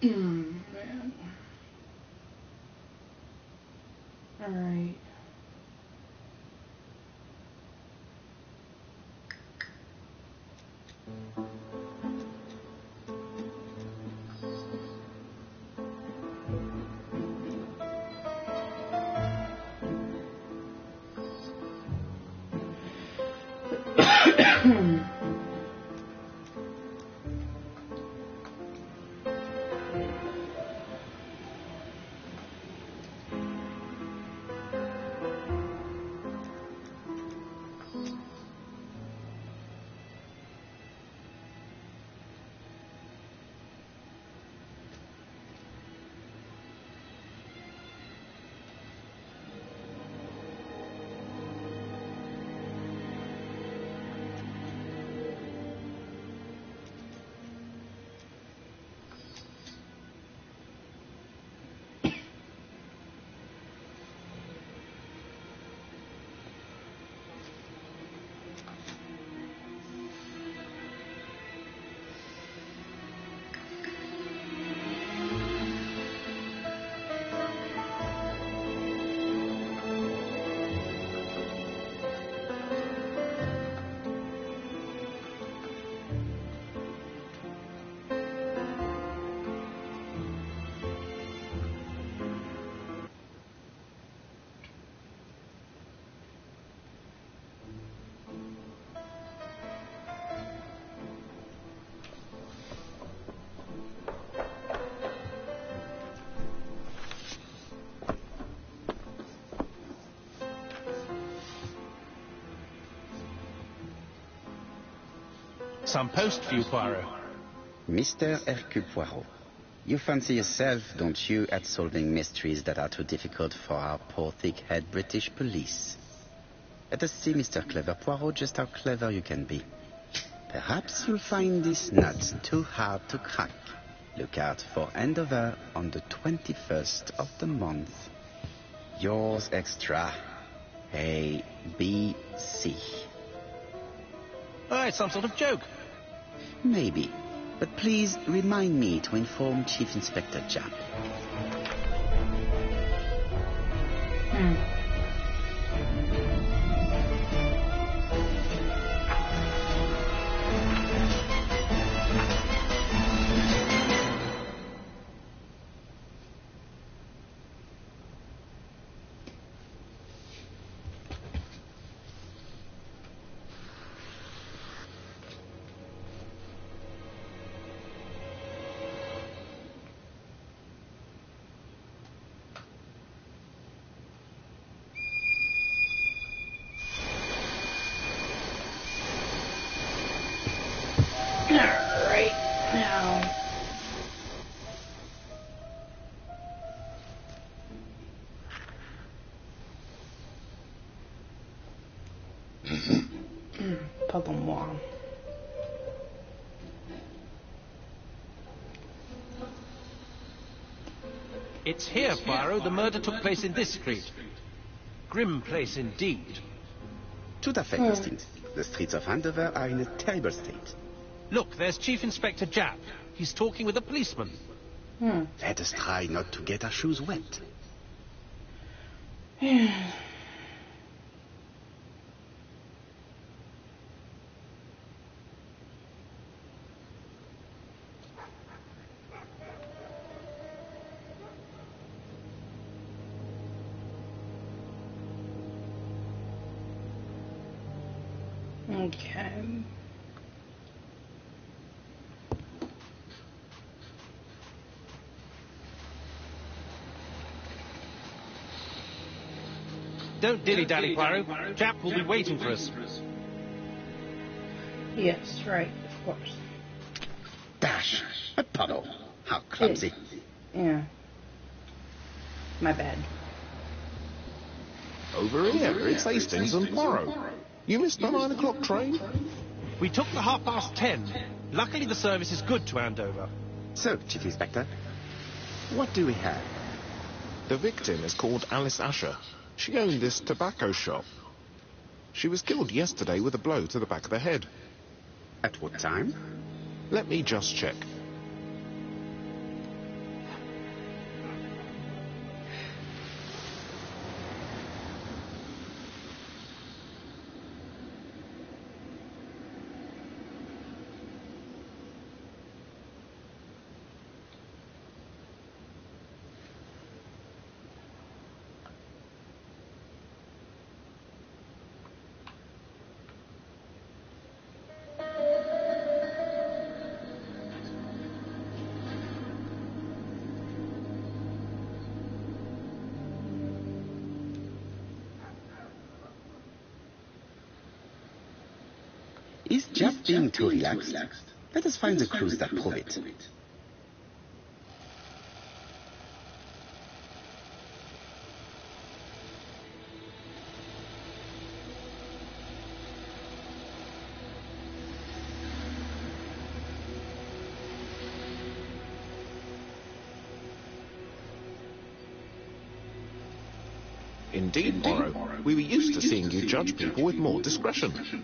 Man. Alright. Some post for you, Poirot. Mr. Hercule Poirot, you fancy yourself, don't you, at solving mysteries that are too difficult for our poor thick-head British police? Let us see, Mr. Clever Poirot, just how clever you can be. Perhaps you'll find this nut too hard to crack. Look out for handover on the 21st of the month. Yours extra, A, B, C. Oh, it's some sort of joke. Maybe. But please remind me to inform Chief Inspector Japp. Alright, now. Pardon moi. It's here, Poirot. The murder took place in this street. Grim place indeed. Tout à fait, Christine. The streets of Andover are in a terrible state. Look, there's Chief Inspector Japp. He's talking with a policeman. Let us try not to get our shoes wet. Okay. Don't dilly-dally, Poirot. Japp will be waiting for us. Yes, right, of course. Dash! A puddle. How clumsy. Yeah. My bad. Over here, it's Hastings and Poirot. You missed the 9 o'clock train? We took the 10:30. Luckily, the service is good to Andover. So, Chief Inspector, what do we have? The victim is called Alice Asher. She owned this tobacco shop. She was killed yesterday with a blow to the back of the head. At what time? Let me just check. Is Jeff being too relaxed? Let us find the clues that prove it. Indeed, Poirot. We were used to seeing you judge people with more discretion.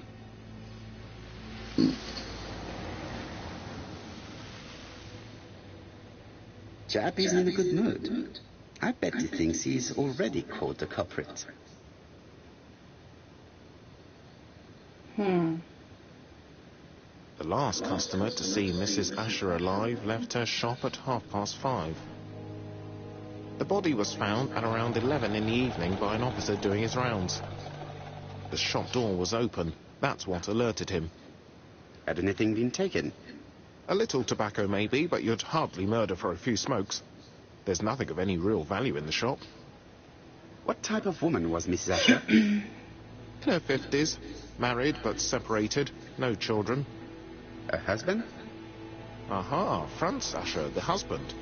Jap is in a good mood. I bet he thinks he's already caught the culprit. The last customer to see Mrs. Asher alive left her shop at 5:30. The body was found at around 11 in the evening by an officer doing his rounds. The shop door was open. That's what alerted him. Had anything been taken? A little tobacco maybe, but you'd hardly murder for a few smokes. There's nothing of any real value in the shop. What type of woman was Mrs. Asher? In her 50s, married but separated, no children. Her husband? Aha, Franz Asher, the husband.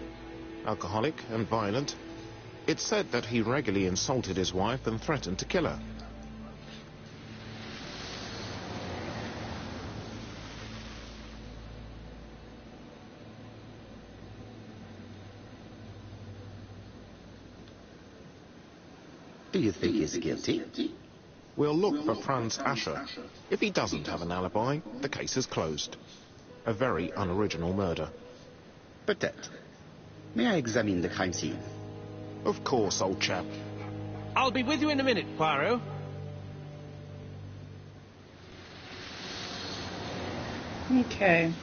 Alcoholic and violent. It's said that he regularly insulted his wife and threatened to kill her. Do you think he's guilty? We'll look for Franz Asher. If he doesn't have an alibi, the case is closed. A very unoriginal murder. Peut-être. May I examine the crime scene? Of course, old chap. I'll be with you in a minute, Poirot. Okay.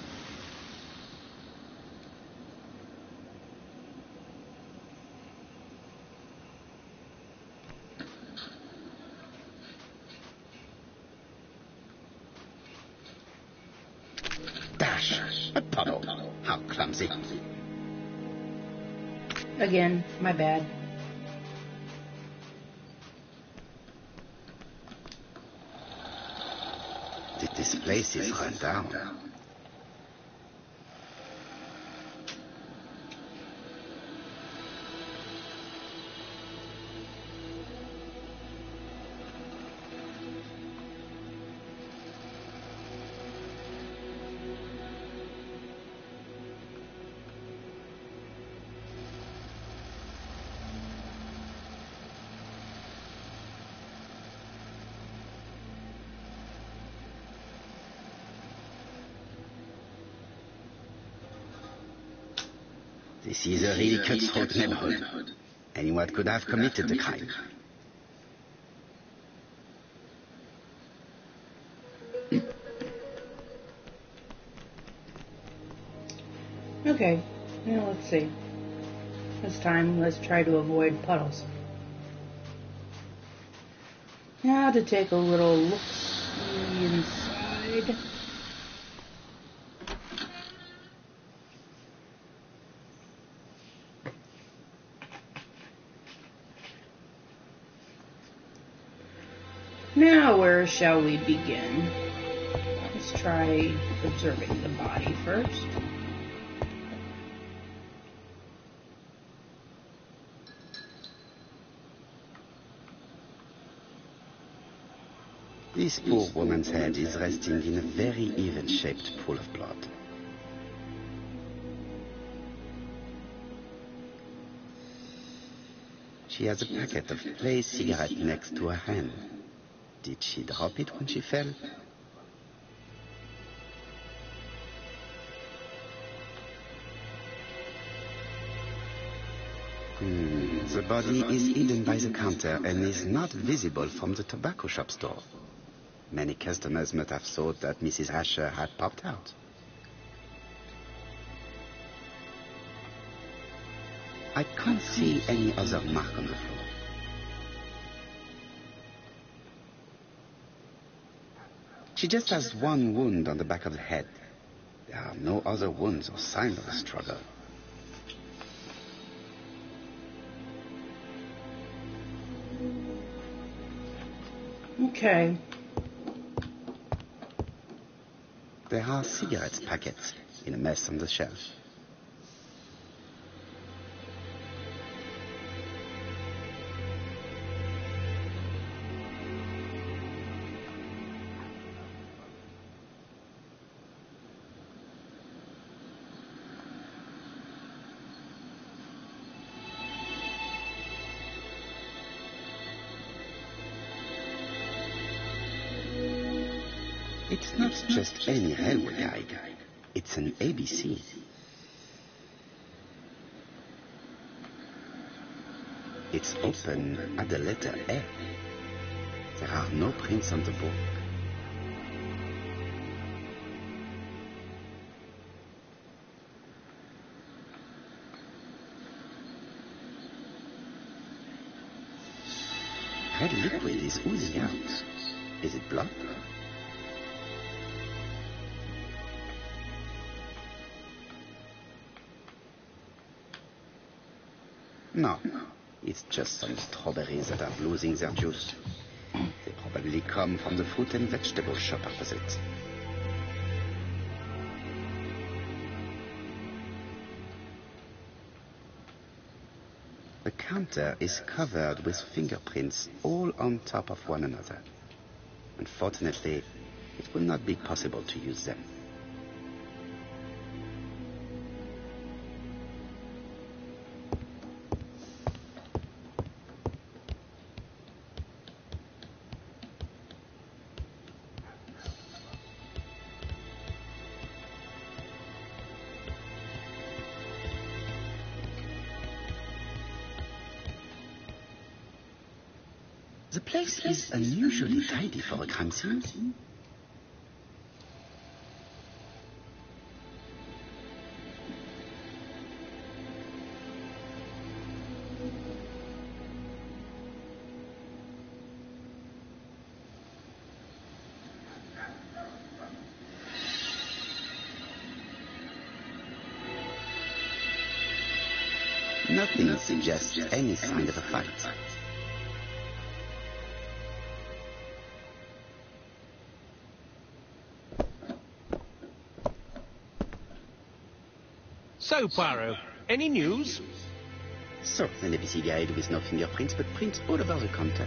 Dash! A puddle. How clumsy. Again, my bad. This place is run down. This is a really cutthroat neighborhood. Anyone could have committed the crime. Okay, now let's see. This time, let's try to avoid puddles. Now to take a little look inside. Now, where shall we begin? Let's try observing the body first. This poor woman's head is resting in a very even-shaped pool of blood. She has a packet of placed cigarette next to her hand. Did she drop it when she fell? The body is hidden by the counter and is not visible from the tobacco shop store. Many customers must have thought that Mrs. Asher had popped out. I can't see any other mark on the floor. She just has one wound on the back of the head. There are no other wounds or signs of a struggle. Okay. There are cigarette packets in a mess on the shelf. It's not just any railway guide. It's an ABC. It's open at the letter A. There are no prints on the book. Red liquid is oozing out. Is it blood? No, it's just some strawberries that are losing their juice. They probably come from the fruit and vegetable shop opposite. The counter is covered with fingerprints all on top of one another. Unfortunately, it will not be possible to use them. The place is unusually tidy for a crime scene. Nothing suggests any sign of a fight. So, Poirot, any news? So, an ABC guide with no fingerprints, but prints all over the counter.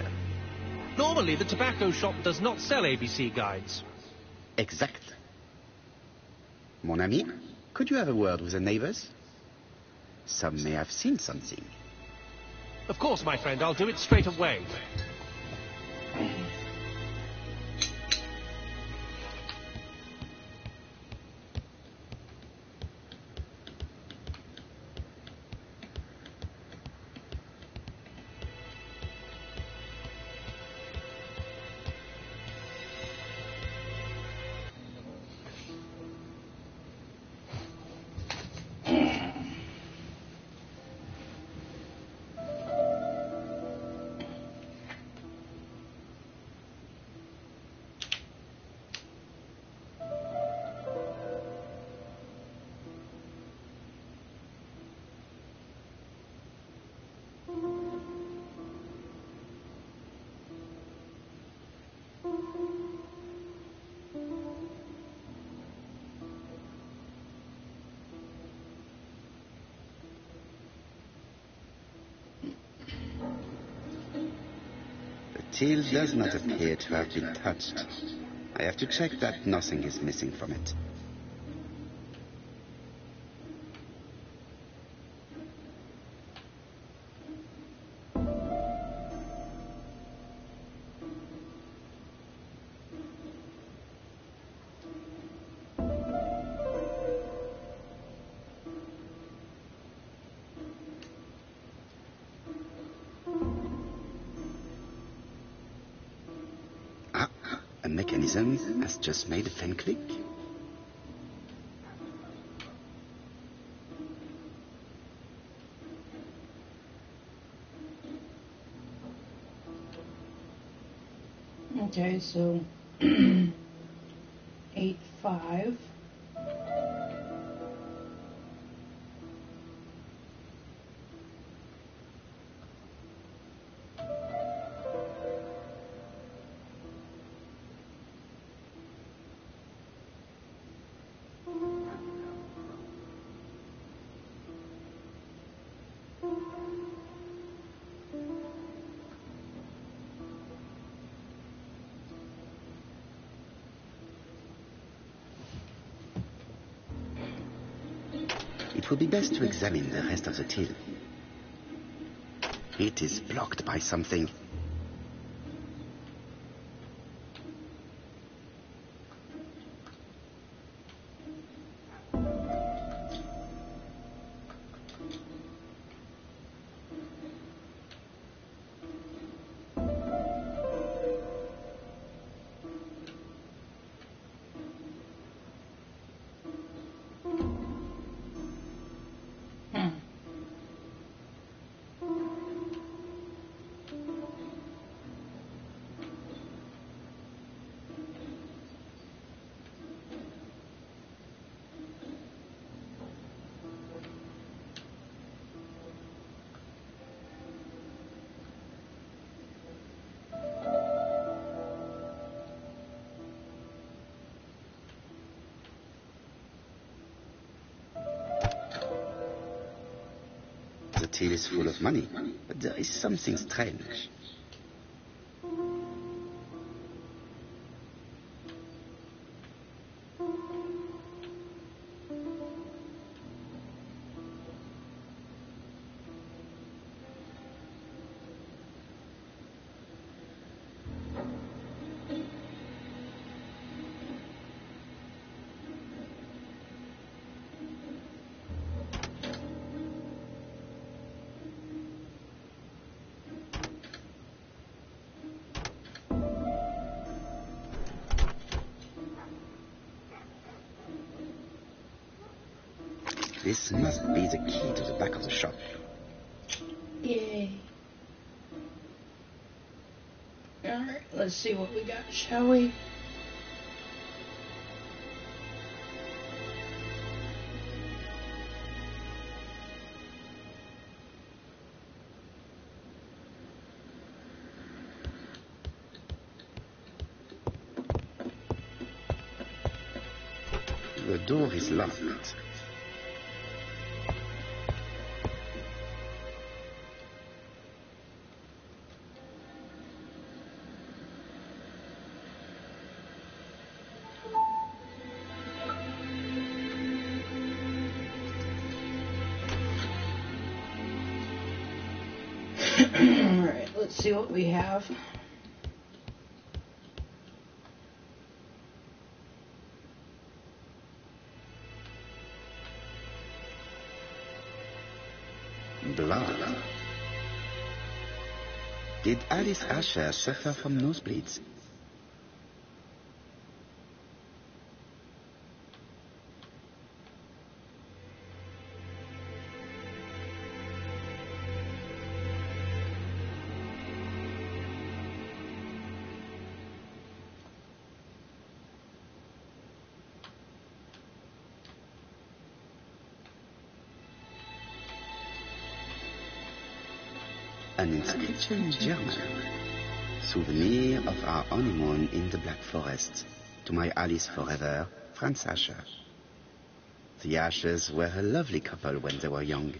Normally, the tobacco shop does not sell ABC guides. Exact. Mon ami, could you have a word with the neighbors? Some may have seen something. Of course, my friend, I'll do it straight away. The till does not appear to have been touched. I have to check that nothing is missing from it. A mechanism has just made a fan click. Okay, so 8-5. It would be best to examine the rest of the till. It is blocked by something. The till is full of money, but there is something strange. This must be the key to the back of the shop. Yay. Alright, let's see what we got, shall we? The door is locked. Alright, let's see what we have. Blood. Did Alice Asher suffer from nosebleeds? An inscription in German. Souvenir of our honeymoon in the Black Forest. To my Alice forever, Franz Asher. The Ashers were a lovely couple when they were young.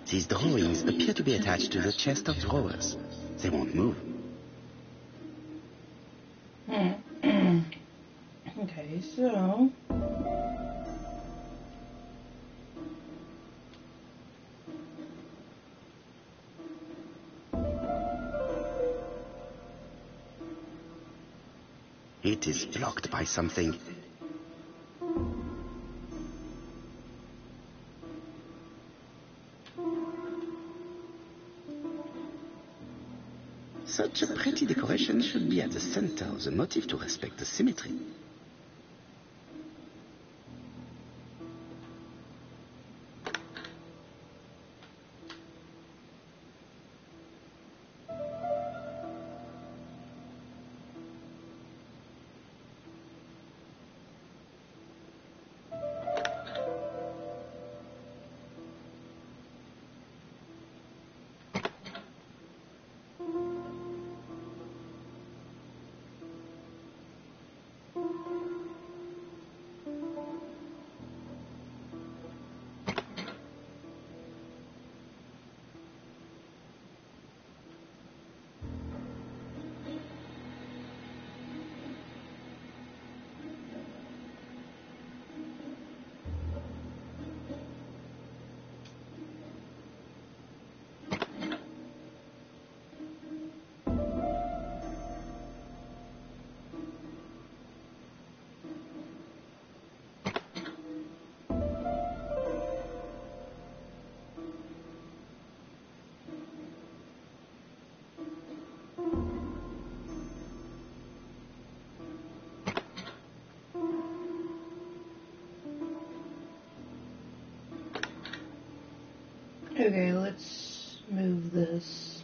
These drawings appear to be attached to the chest of drawers. They won't move. Okay, so... It is blocked by something. Such a pretty decoration should be at the center of the motif to respect the symmetry. Okay, let's move this.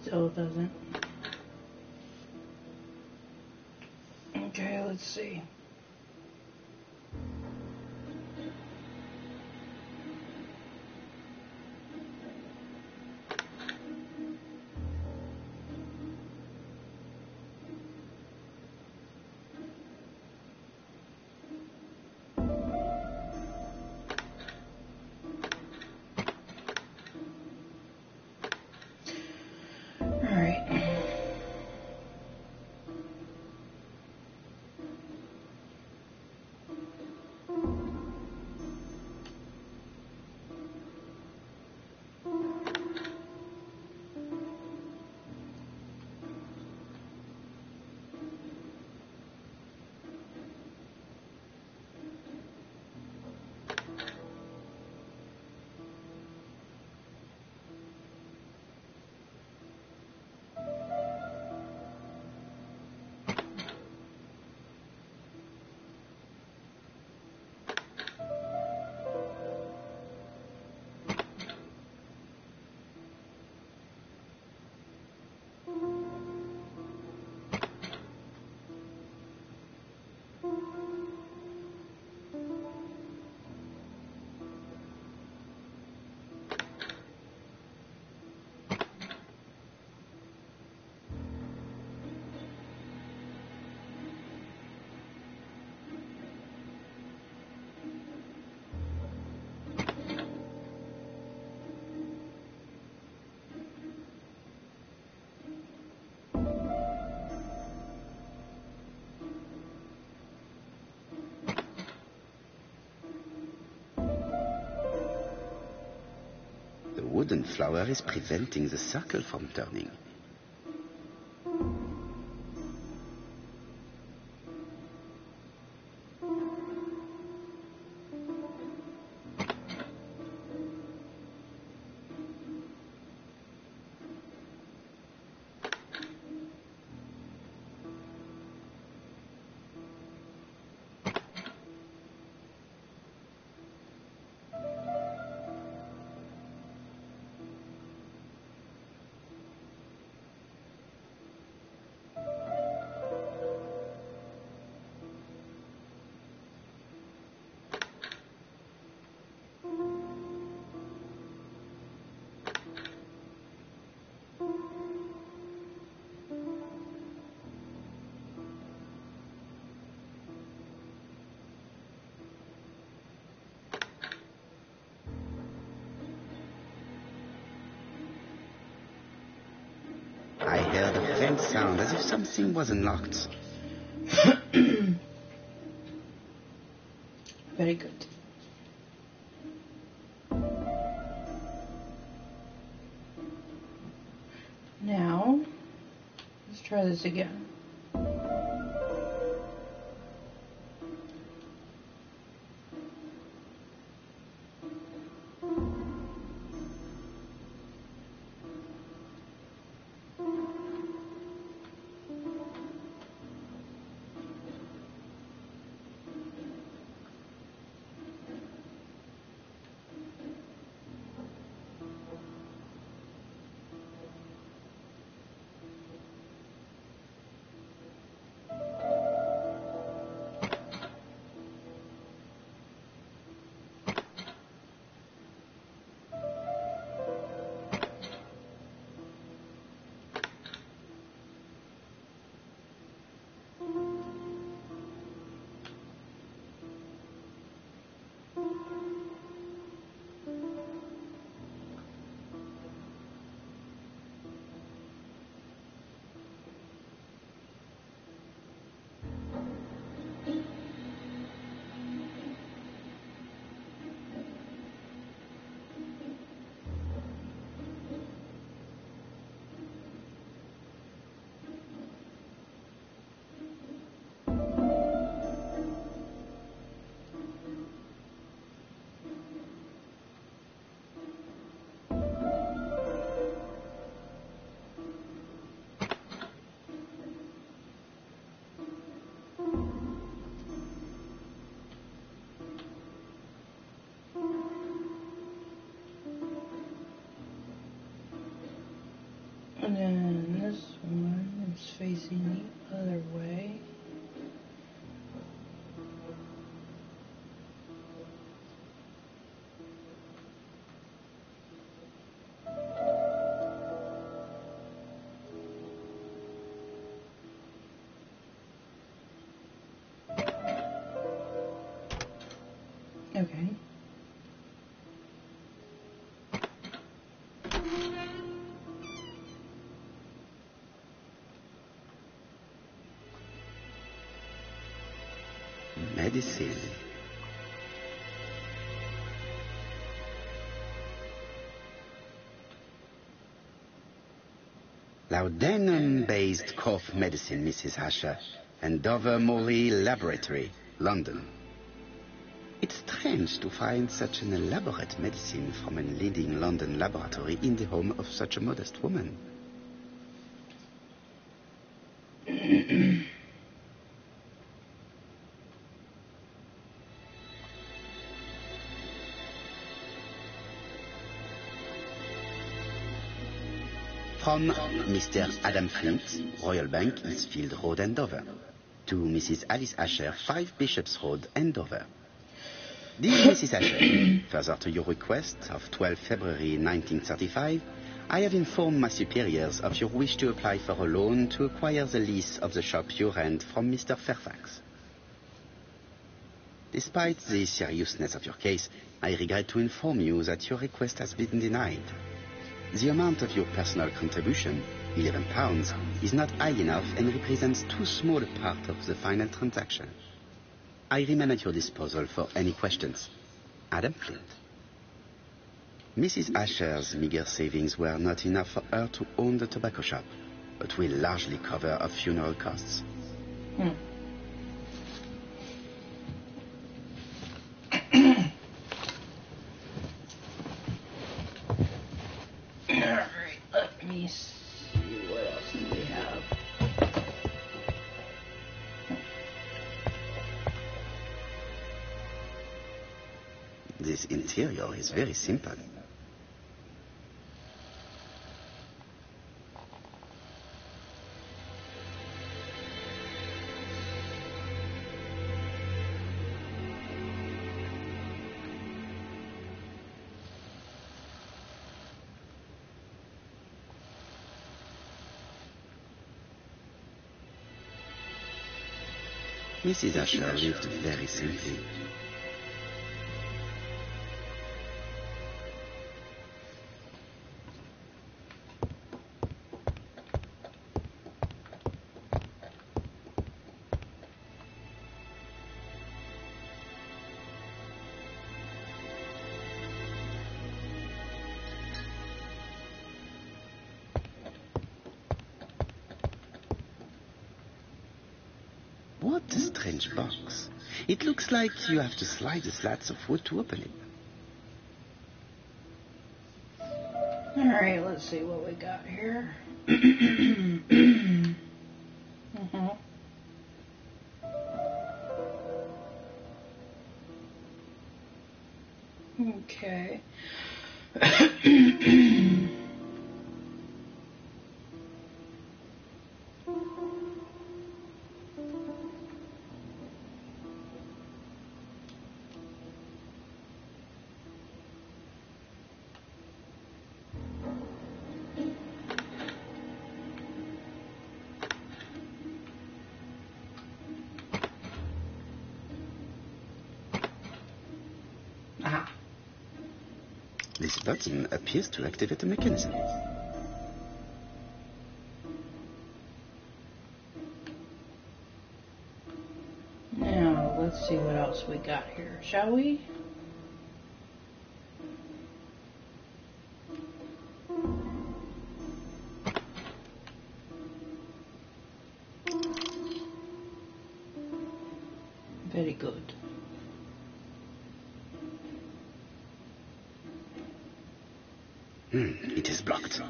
Still doesn't. Okay, let's see. The wooden flower is preventing the circle from turning. heard a faint sound as if something was unlocked. Very good. Now, let's try this again. And then this one is facing the other way. Okay. Medicine. Laudanum-based cough medicine, Mrs. Asher, and Dover Morley Laboratory, London. It's strange to find such an elaborate medicine from a leading London laboratory in the home of such a modest woman. From Mr. Adam Flint, Royal Bank, Eastfield Road, Andover. To Mrs. Alice Asher, 5 Bishops Road, Andover. Dear Mrs. Asher, further to your request of 12 February 1935, I have informed my superiors of your wish to apply for a loan to acquire the lease of the shop you rent from Mr. Fairfax. Despite the seriousness of your case, I regret to inform you that your request has been denied. The amount of your personal contribution, £11, is not high enough and represents too small a part of the final transaction. I remain at your disposal for any questions. Adam Flint. Mrs. Asher's meager savings were not enough for her to own the tobacco shop, but will largely cover her funeral costs. Alright, let me see what else do we have. This interior is very simple. Mrs. Asher lived very simply. What a strange box. It looks like you have to slide the slats of wood to open it. Alright, let's see what we got here. Okay. Aha. This button appears to activate the mechanism. Now, let's see what else we got here, shall we? Very good. It is blocked.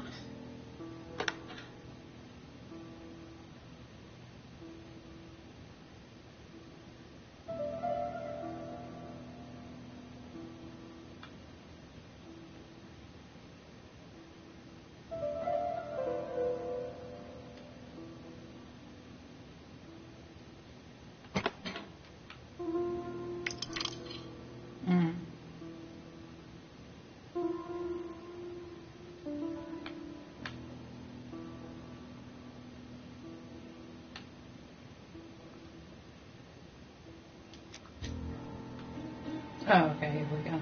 Oh, okay, here we go.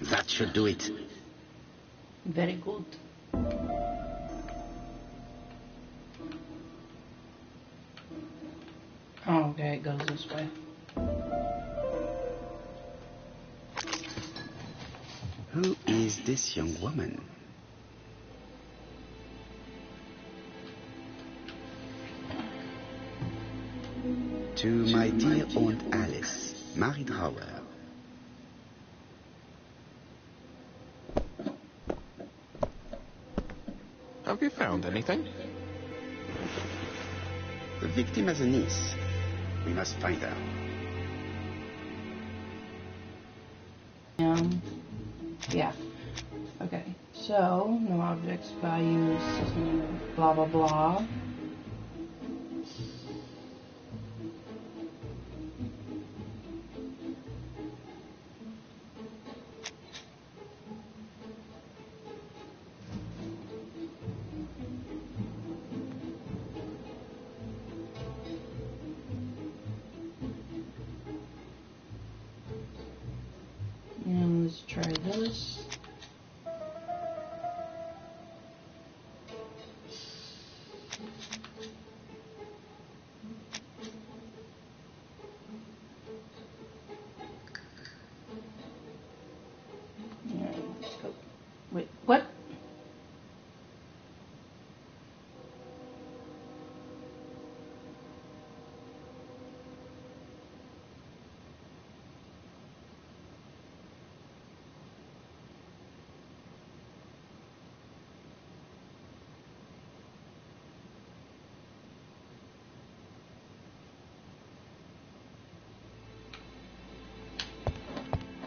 That should do it. Very good. Oh, okay, it goes this way. Who is this young woman? To my dear Aunt Alice, Mary Drower. Have you found anything? The victim has a niece. We must find her. Yeah. Okay, so, no objects, values, blah, blah, blah. And let's try this. Yeah, let's go. Wait, what?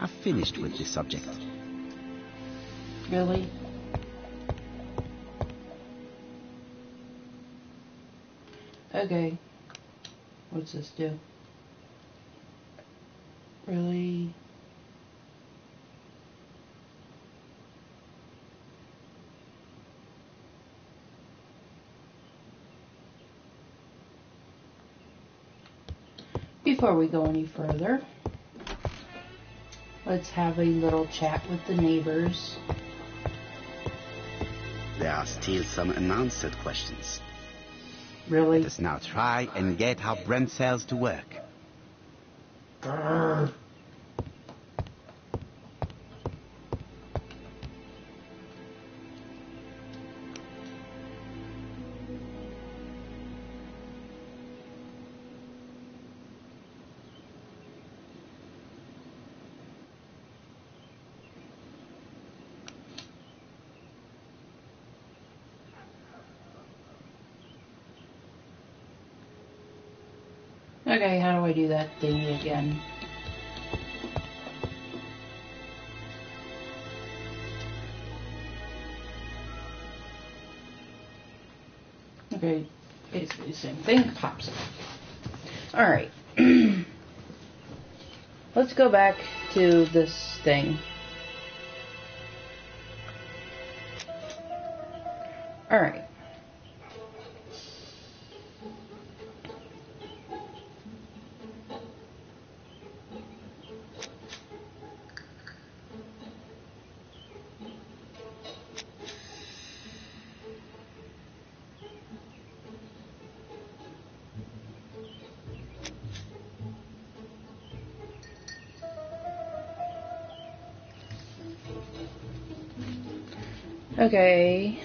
I've finished with this subject. Really? Okay. What's this do? Really? Before we go any further, let's have a little chat with the neighbors. There are still some unanswered questions. Really? Let us now try and get our brain cells to work. Grrr. Okay, how do I do that thingy again? Okay, basically the same thing. Pops it. Alright. Let's go back to this thing. Alright. Okay.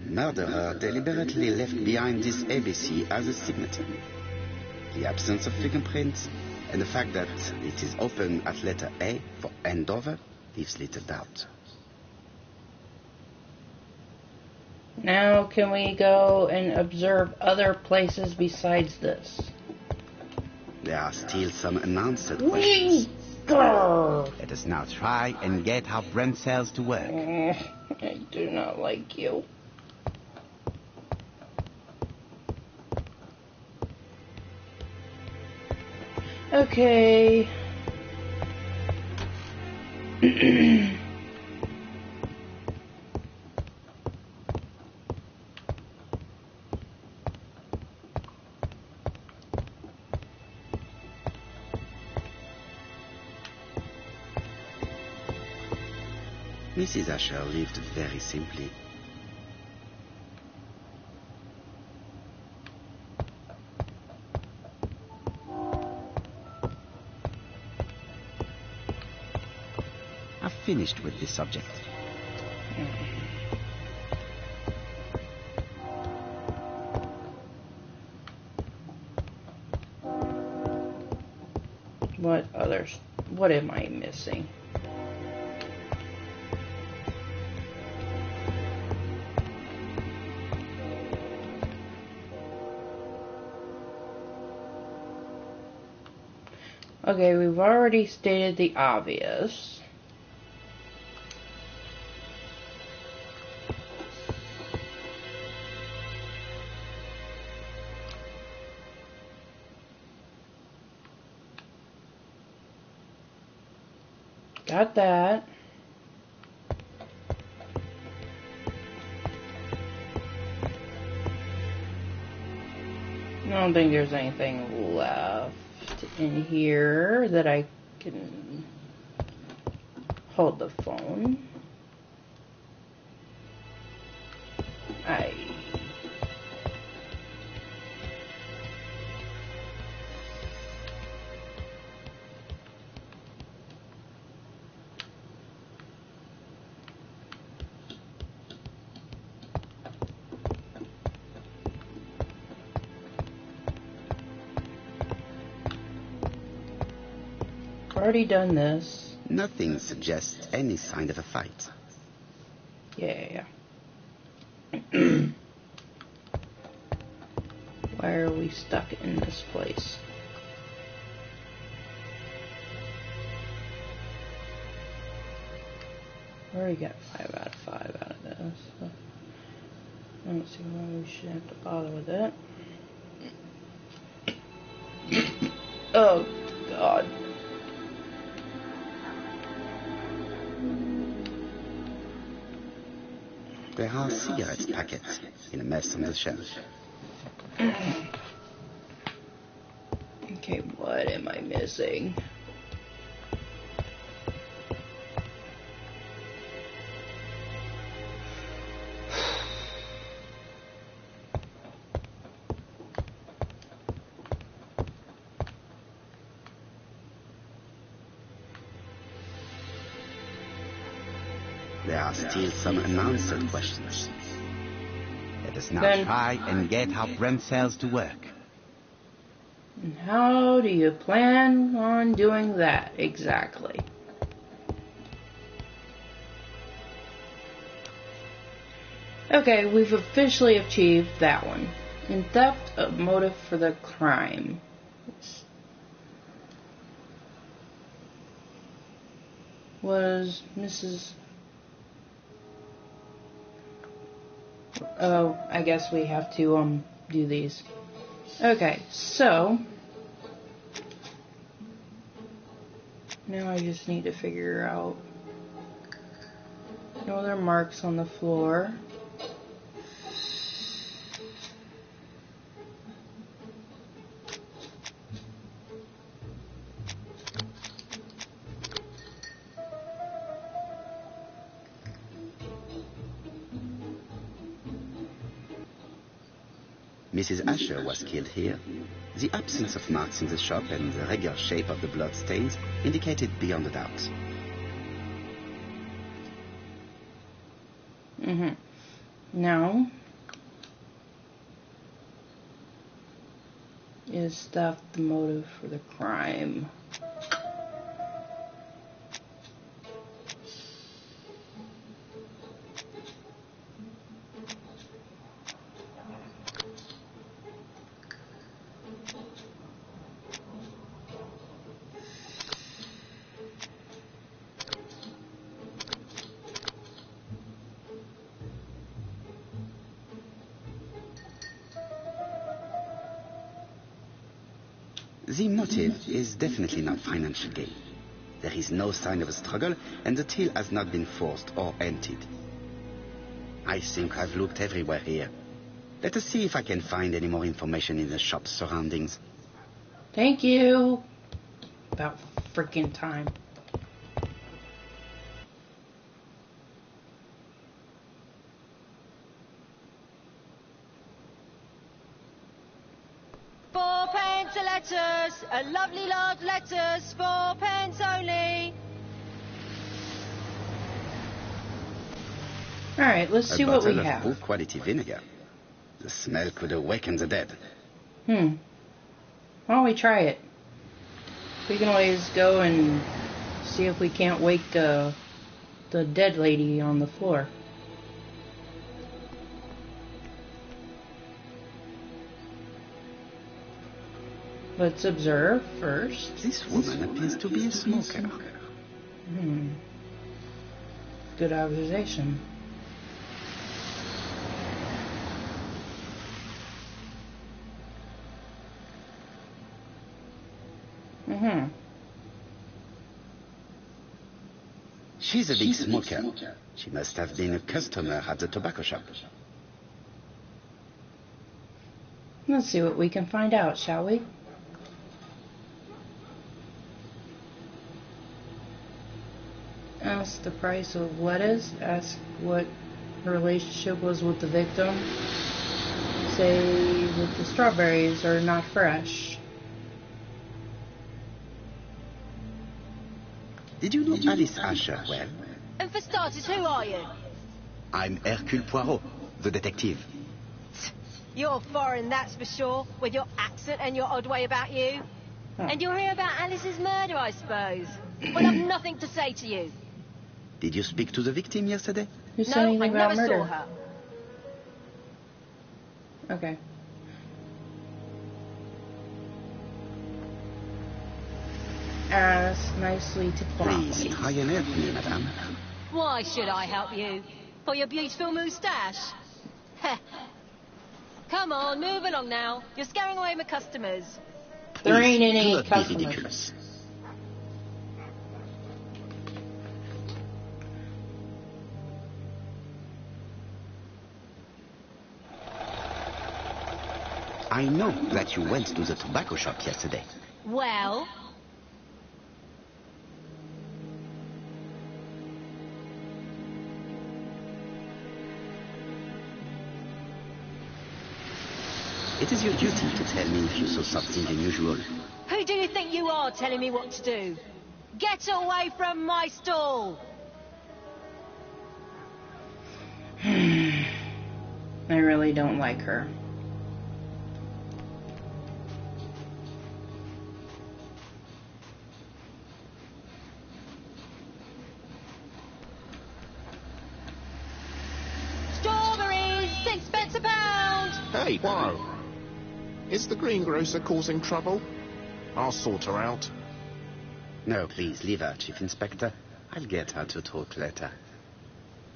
Murderer deliberately left behind this ABC as a signature. The absence of fingerprints and the fact that it is open at letter A for Andover leaves little doubt. Now can we go and observe other places besides this? There are still some unanswered questions. Let us now try and get our brain cells to work. I do not like you. Okay. Mrs. Asher lived very simply. I've finished with this subject. What am I missing? Okay, we've already stated the obvious. Got that. I don't think there's anything left in here that I can hold the phone. Already done this. Nothing suggests any sign of a fight. Yeah. Why are we stuck in this place? We already got 5 out of 5 out of this. So I don't see why we should have to bother with it. Oh, God. There are cigarette packets in a mess on the shelf. Okay, what am I missing? There are still some unanswered questions. Let us now Then- try and get our brain cells to work. And how do you plan on doing that exactly? Okay, we've officially achieved that one. In theft of motive for the crime. Was Mrs. Oh, I guess we have to do these. Okay, so now I just need to figure out. No other marks on the floor. Mrs. Asher was killed here. The absence of marks in the shop and the regular shape of the blood stains indicated beyond a doubt. Now, is theft the motive for the crime? The motive is definitely not financial gain. There is no sign of a struggle, and the till has not been forced or emptied. I think I've looked everywhere here. Let us see if I can find any more information in the shop's surroundings. Thank you. About freaking time. £4 a letters, a lovely large letters, £4 only. Alright, let's see what we A bottle of have. poor quality vinegar. The smell could awaken the dead. Why don't we try it? We can always go and see if we can't wake the dead lady on the floor. Let's observe first. This woman appears to be a smoker. Good observation. She's a big smoker. She must have been a customer at the tobacco shop. Let's see what we can find out, shall we? Ask the price of lettuce. Ask what her relationship was with the victim. Say that the strawberries are not fresh. Did you know Alice Asher well? And for starters, who are you? I'm Hercule Poirot, the detective. You're foreign, that's for sure, with your accent and your odd way about you. And you're here about Alice's murder, I suppose. Well, I've nothing to say to you. Did you speak to the victim yesterday? Who said No, anything I about never murder? saw her. Okay. Ask nicely to Please, Poppy. try and help me, madame. Why should I help you? For your beautiful moustache? Heh. Come on, move along now. You're scaring away my customers. There ain't Please, any do not be customers. ridiculous. I know that you went to the tobacco shop yesterday. Well, It is your duty to tell me if you saw something unusual. who do you think you are telling me what to do? Get away from my stall! really don't like her. Strawberries, 6 pence a pound. Hey, Poirot. Is the greengrocer causing trouble? I'll sort her out. No, please, leave her, Chief Inspector. I'll get her to talk later.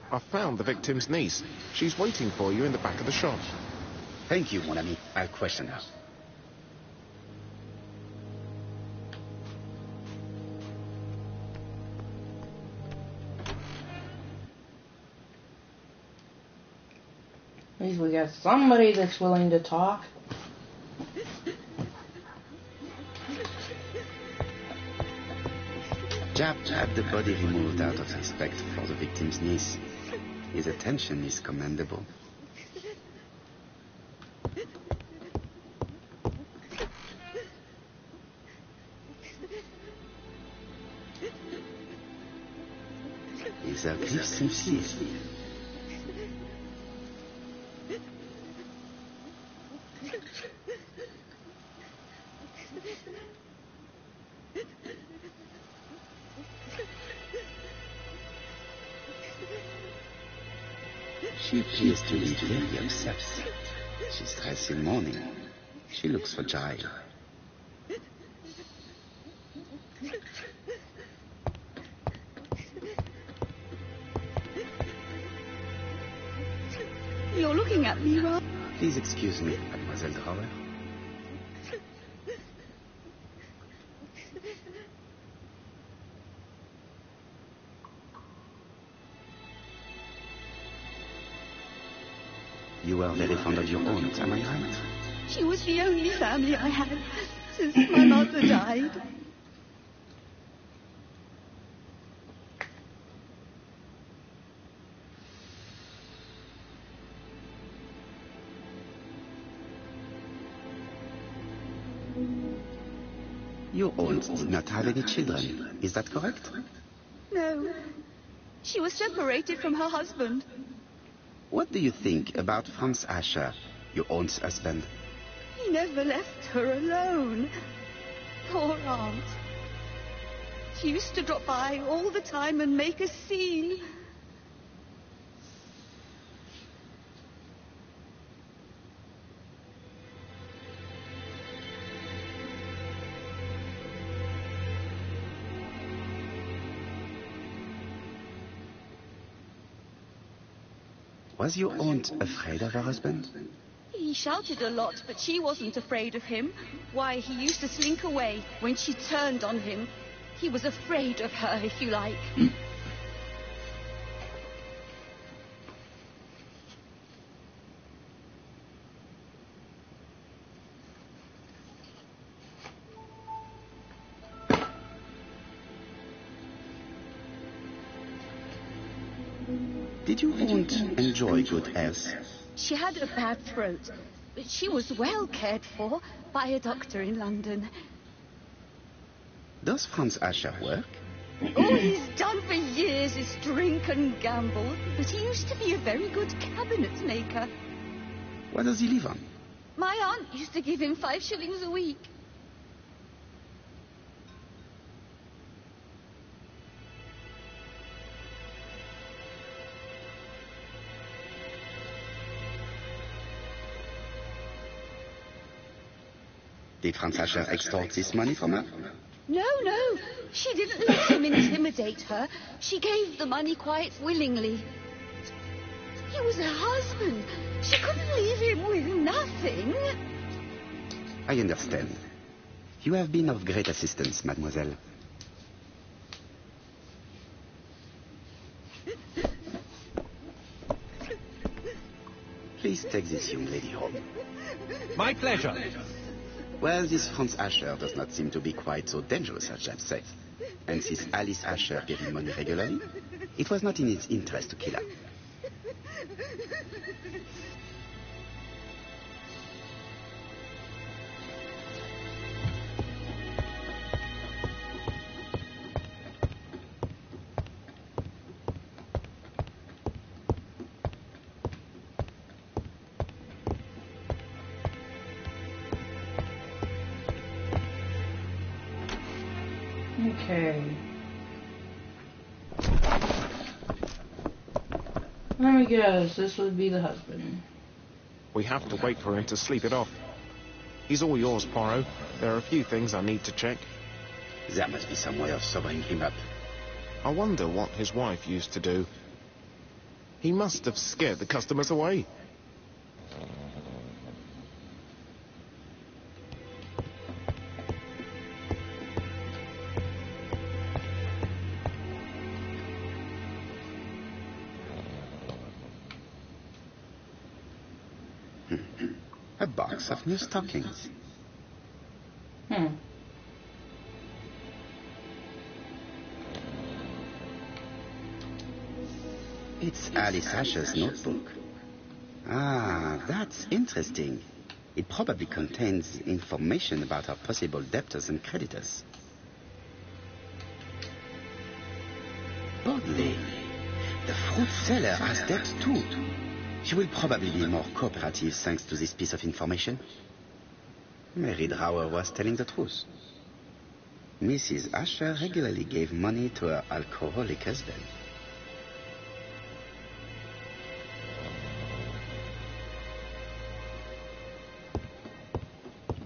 I found the victim's niece. She's waiting for you in the back of the shop. Thank you, mon ami. I'll question her. At least we got somebody that's willing to talk. Jap had the body removed out of respect for the victim's niece. His attention is commendable. Ils arrivent sincere. She appears to be very upset. She's dressed in mourning. She looks fragile. You're looking at me, Rob. Please excuse me, Mademoiselle Drower. You were very fond of your aunt, am I right? She was the only family I had since my mother died. Your aunt did not have any children, is that correct? No. She was separated from her husband. What do you think about Franz Asher, your aunt's husband? He never left her alone. Poor aunt. She used to drop by all the time and make a scene. Was your aunt afraid of her husband? He shouted a lot, but she wasn't afraid of him. Why, he used to slink away when she turned on him. He was afraid of her, if you like. Did your aunt enjoy good health? She had a bad throat, but she was well cared for by a doctor in London. Does Franz Asher work? All he's done for years is drink and gamble, but he used to be a very good cabinet maker. What does he live on? My aunt used to give him 5 shillings a week. Did Franz Asher extort this money from her? No, no. She didn't let him intimidate her. She gave the money quite willingly. He was her husband. She couldn't leave him with nothing. I understand. You have been of great assistance, mademoiselle. Please take this young lady home. My pleasure. Well, this Franz Asher does not seem to be quite so dangerous as Jack says. And since Alice Asher gave him money regularly, it was not in his interest to kill her. Okay. Let me guess, this would be the husband. We have to wait for him to sleep it off. He's all yours, Poirot. There are a few things I need to check. There must be some way of sobering him up. I wonder what his wife used to do. He must have scared the customers away. A box of new stockings. It's Alice Asher's notebook. Ah, that's interesting. It probably contains information about her possible debtors and creditors. Bodley. The fruit seller has debts too. She will probably be more cooperative thanks to this piece of information. Mary Drower was telling the truth. Mrs. Asher regularly gave money to her alcoholic husband.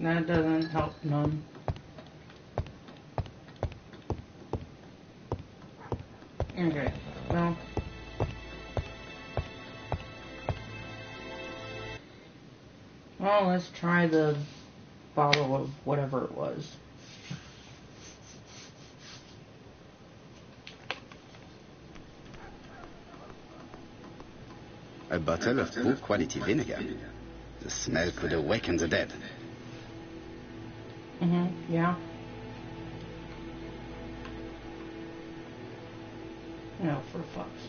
That doesn't help none. Okay, well. Well, let's try the bottle of whatever it was. A bottle of poor quality vinegar. The smell could awaken the dead. Yeah. No, for fuck's sake.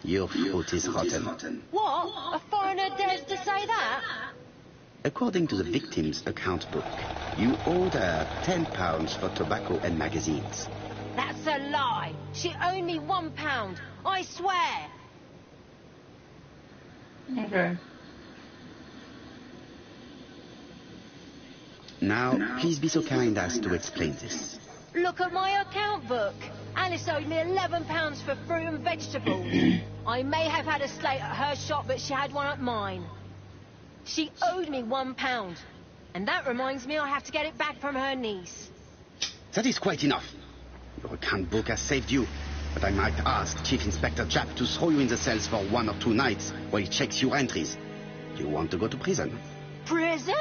Your fruit is rotten. What? A foreigner dares to say that? According to the victim's account book, you owed her £10 for tobacco and magazines. That's a lie. She owed me £1. I swear. Okay. Now, please be so kind as to explain this. Look at my account book. Alice owed me £11 for fruit and vegetables. I may have had a slate at her shop, but she had one at mine. She owed me £1. And that reminds me I have to get it back from her niece. That is quite enough. Your account book has saved you, but I might ask Chief Inspector Japp to throw you in the cells for 1 or 2 nights while he checks your entries. Do you want to go to prison? Prison?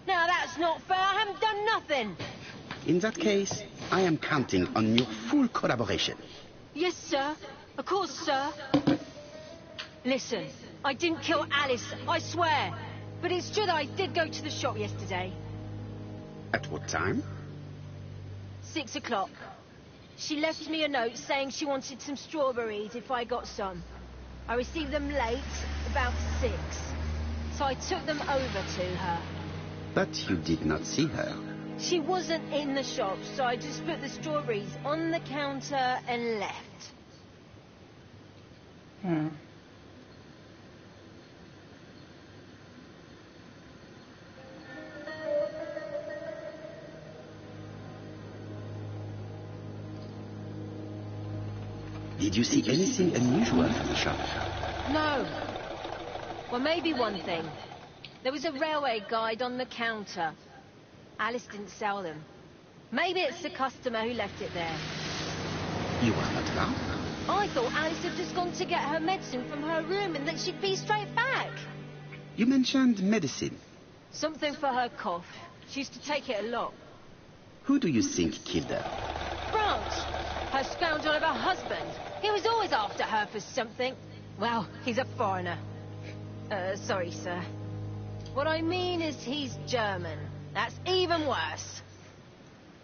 Now that's not fair. I haven't done nothing. In that case, I am counting on your full collaboration. Yes, sir. Of course, sir. Listen, I didn't kill Alice, I swear. But it's true that I did go to the shop yesterday. At what time? 6 o'clock. She left me a note saying she wanted some strawberries if I got some. I received them late, about 6. So I took them over to her. But you did not see her. She wasn't in the shop, so I just put the strawberries on the counter and left. Did you see anything unusual from the shop? No. Well, maybe one thing. There was a railway guide on the counter. Alice didn't sell them. Maybe it's the customer who left it there. You were not alarmed? I thought Alice had just gone to get her medicine from her room and that she'd be straight back. You mentioned medicine. Something for her cough. She used to take it a lot. Who do you think killed her? Branch, her scoundrel of a husband. He was always after her for something. Well, he's a foreigner. Sorry, sir. What I mean is he's German. That's even worse.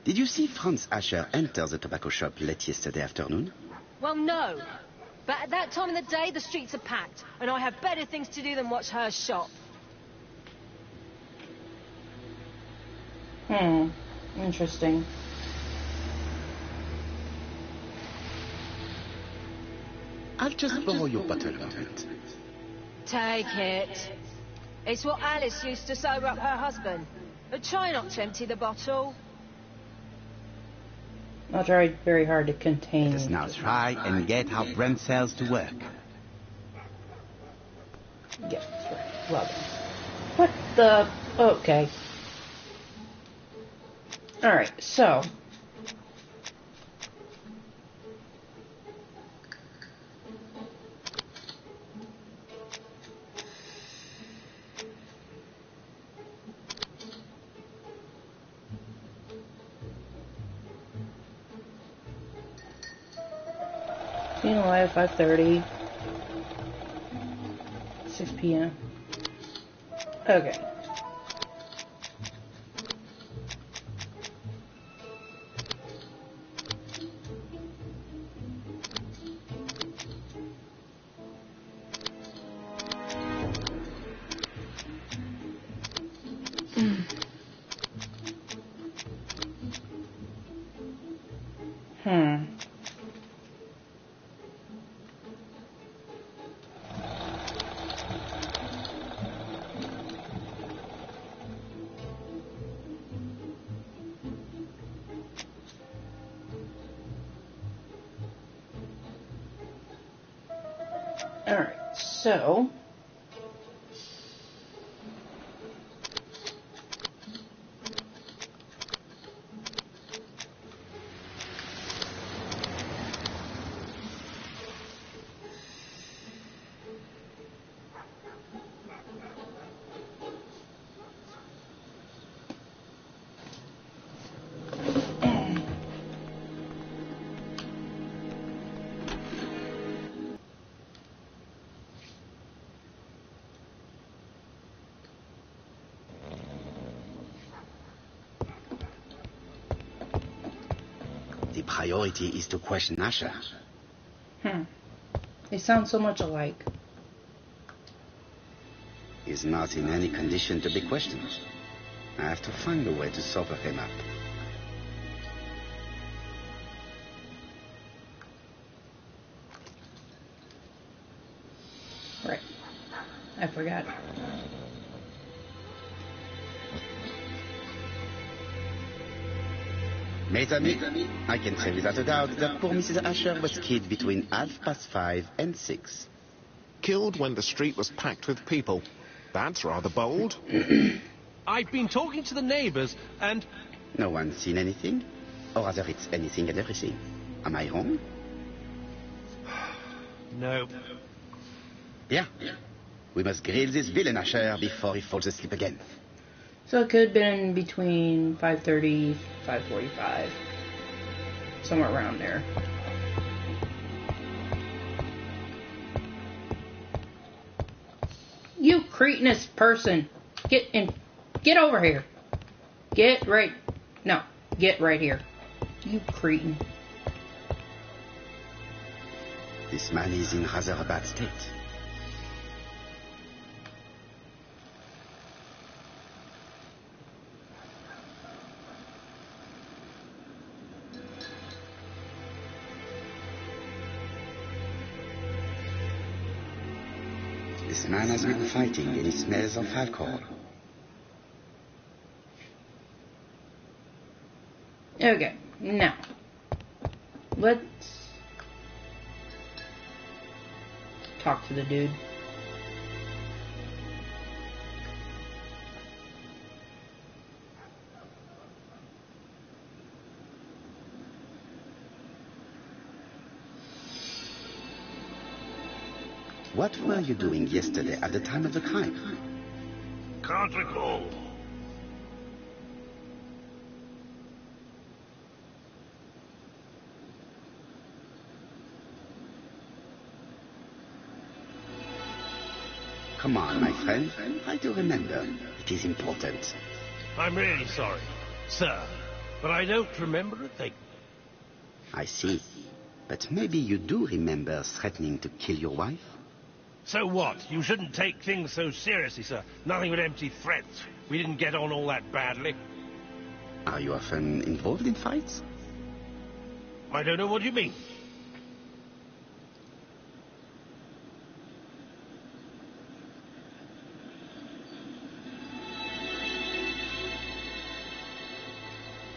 Did you see Franz Asher enter the tobacco shop late yesterday afternoon? Well, no. But at that time of the day, the streets are packed, and I have better things to do than watch her shop. Interesting. I'll just borrow your bottle a moment. Take it. It's what Alice used to sober up her husband. But try not to empty the bottle. I'll try very hard to contain. Let us now try and get our brain cells to work. Yeah, that's right. Love it. What the... Okay. Alright, so... Being alive, 5:30. 6 p.m. Okay. Alright, so... The priority is to question Asher. They sound so much alike. He's not in any condition to be questioned. I have to find a way to sober him up. Right. I forgot. Mes amis, I can say without a doubt that poor Mrs. Asher was killed between 5:30 and 6. Killed when the street was packed with people. That's rather bold. I've been talking to the neighbors, and... No one's seen anything? Or rather, it's anything and everything. Am I wrong? No. Yeah. We must grill this villain Asher before he falls asleep again. So it could have been between 5:30, 5:45. Somewhere around there. You cretinous person! Get over here! Get right here. You cretin. This man is in rather a bad state. This man has been fighting and he smells of alcohol. Okay, now let's talk to the dude. What were you doing yesterday at the time of the crime? Can't recall. Come on, my friend. Try to remember. It is important. I'm really sorry, sir, but I don't remember a thing. I see. But maybe you do remember threatening to kill your wife? So what? You shouldn't take things so seriously, sir. Nothing but empty threats. We didn't get on all that badly. Are you often involved in fights? I don't know what you mean.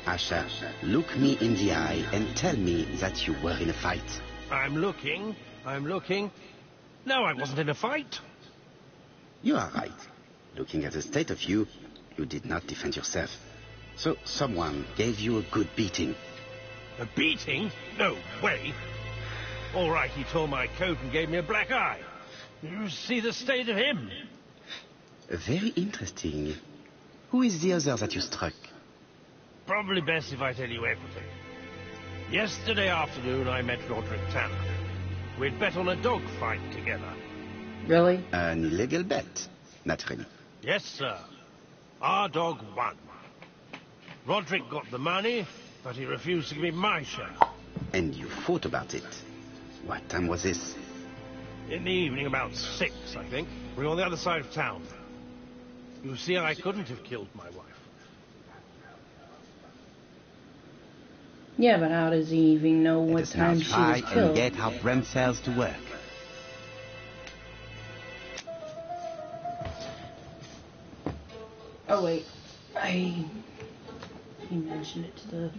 Asher, look me in the eye and tell me that you were in a fight. I'm looking. No, I wasn't in a fight. You are right. Looking at the state of you, you did not defend yourself. So someone gave you a good beating. A beating? No way. All right, he tore my coat and gave me a black eye. You see the state of him? Very interesting. Who is the other that you struck? Probably best if I tell you everything. Yesterday afternoon, I met Roderick Tanner. We'd bet on a dog fight together. Really? An illegal bet, naturally. Yes, sir. Our dog won. Roderick got the money, but he refused to give me my share. And you fought about it. What time was this? In the evening, about 6, I think. We were on the other side of town. You see, I couldn't have killed my wife. Yeah, but how does he even know what time she was and killed? get our brain cells to work. Oh wait, he mentioned it to the...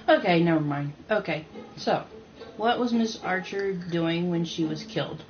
Okay, never mind. Okay, so, what was Miss Archer doing when she was killed?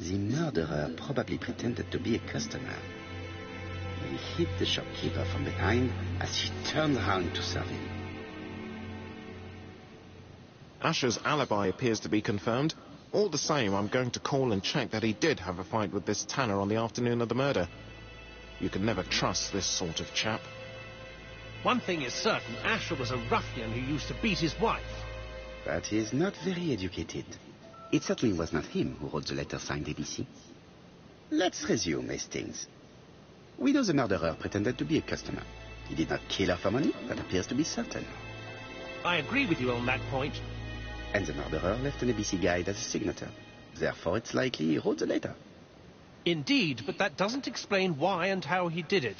The murderer probably pretended to be a customer. He hit the shopkeeper from behind as she turned around to serve him. Asher's alibi appears to be confirmed. All the same, I'm going to call and check that he did have a fight with this Tanner on the afternoon of the murder. You can never trust this sort of chap. One thing is certain, Asher was a ruffian who used to beat his wife. But he is not very educated. It certainly was not him who wrote the letter signed ABC. Let's resume, Hastings. We know the murderer pretended to be a customer. He did not kill her for money, that appears to be certain. I agree with you on that point. And the murderer left an ABC guide as a signature. Therefore, it's likely he wrote the letter. Indeed, but that doesn't explain why and how he did it.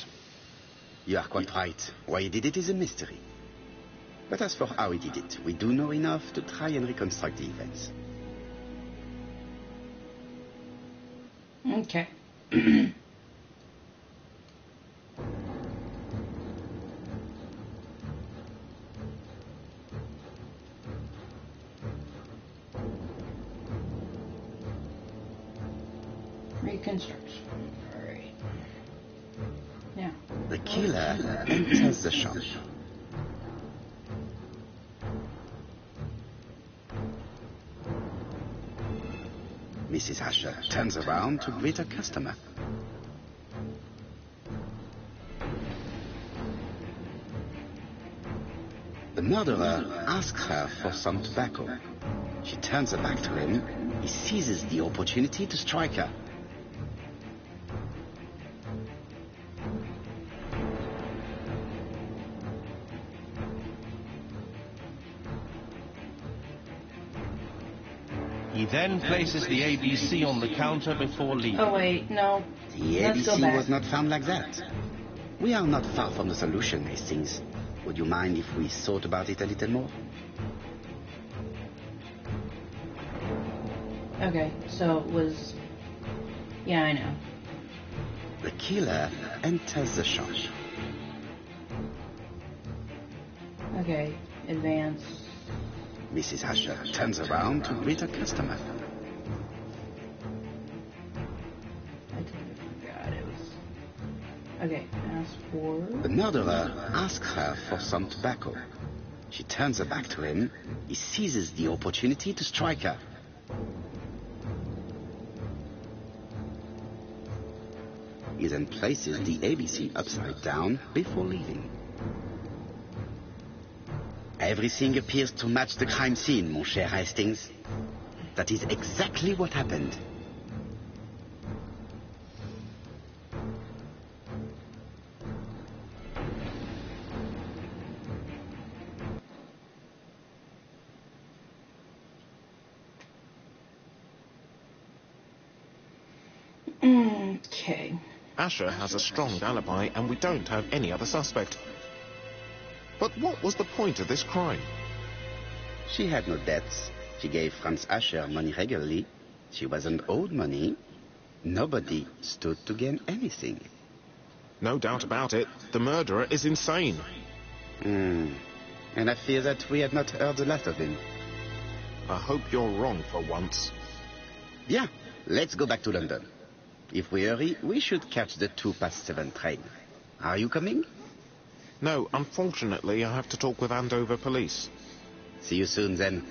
You are quite right. Why he did it is a mystery. But as for how he did it, we do know enough to try and reconstruct the events. Okay. Reconstruction. Alright. Now. The killer enters the shop. Mrs. Asher turns around to greet a customer. The murderer asks her for some tobacco. She turns her back to him. He seizes the opportunity to strike her. He then places the ABC on the counter before leaving. Oh, wait, no. The Let's go ABC back. was not found like that. We are not far from the solution, Hastings. Would you mind if we thought about it a little more? Okay, so it was... Yeah, I know. The killer enters the shop. Okay, advance. Mrs. Asher turns around to greet a customer. I totally forgot it was... Okay, ask for... The murderer asks her for some tobacco. She turns her back to him. He seizes the opportunity to strike her. He then places the ABC upside down before leaving. Everything appears to match the crime scene, mon cher Hastings. That is exactly what happened. Okay. Asher has a strong alibi and we don't have any other suspect. But what was the point of this crime? She had no debts. She gave Franz Asher money regularly. She wasn't owed money. Nobody stood to gain anything. No doubt about it, the murderer is insane. And I fear that we have not heard the last of him. I hope you're wrong for once. Bien, let's go back to London. If we hurry, we should catch the 7:02 train. Are you coming? No, unfortunately, I have to talk with Andover police. See you soon, then.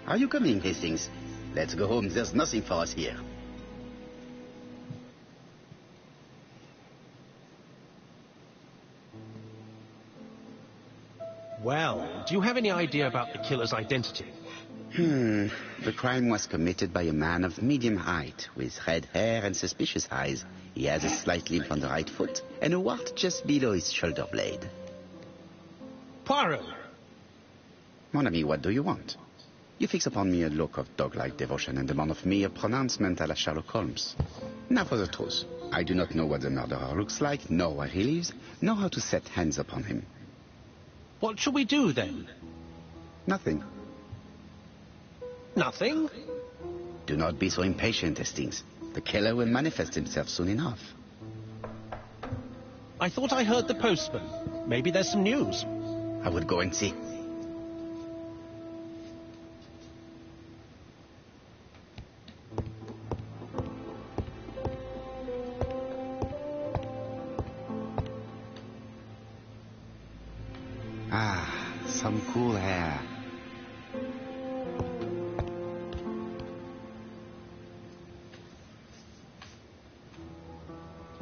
Are you coming, Hastings? Let's go home. There's nothing for us here. Well, do you have any idea about the killer's identity? The crime was committed by a man of medium height, with red hair and suspicious eyes. He has a slight limp on the right foot, and a wart just below his shoulder blade. Poirot! Mon ami, what do you want? You fix upon me a look of dog-like devotion and demand of me a pronouncement à la Sherlock Holmes. Now for the truth. I do not know what the murderer looks like, nor where he lives, nor how to set hands upon him. What shall we do, then? Nothing. Nothing? Do not be so impatient, Hastings. The killer will manifest himself soon enough. I thought I heard the postman. Maybe there's some news. I would go and see. Ah, some cool air.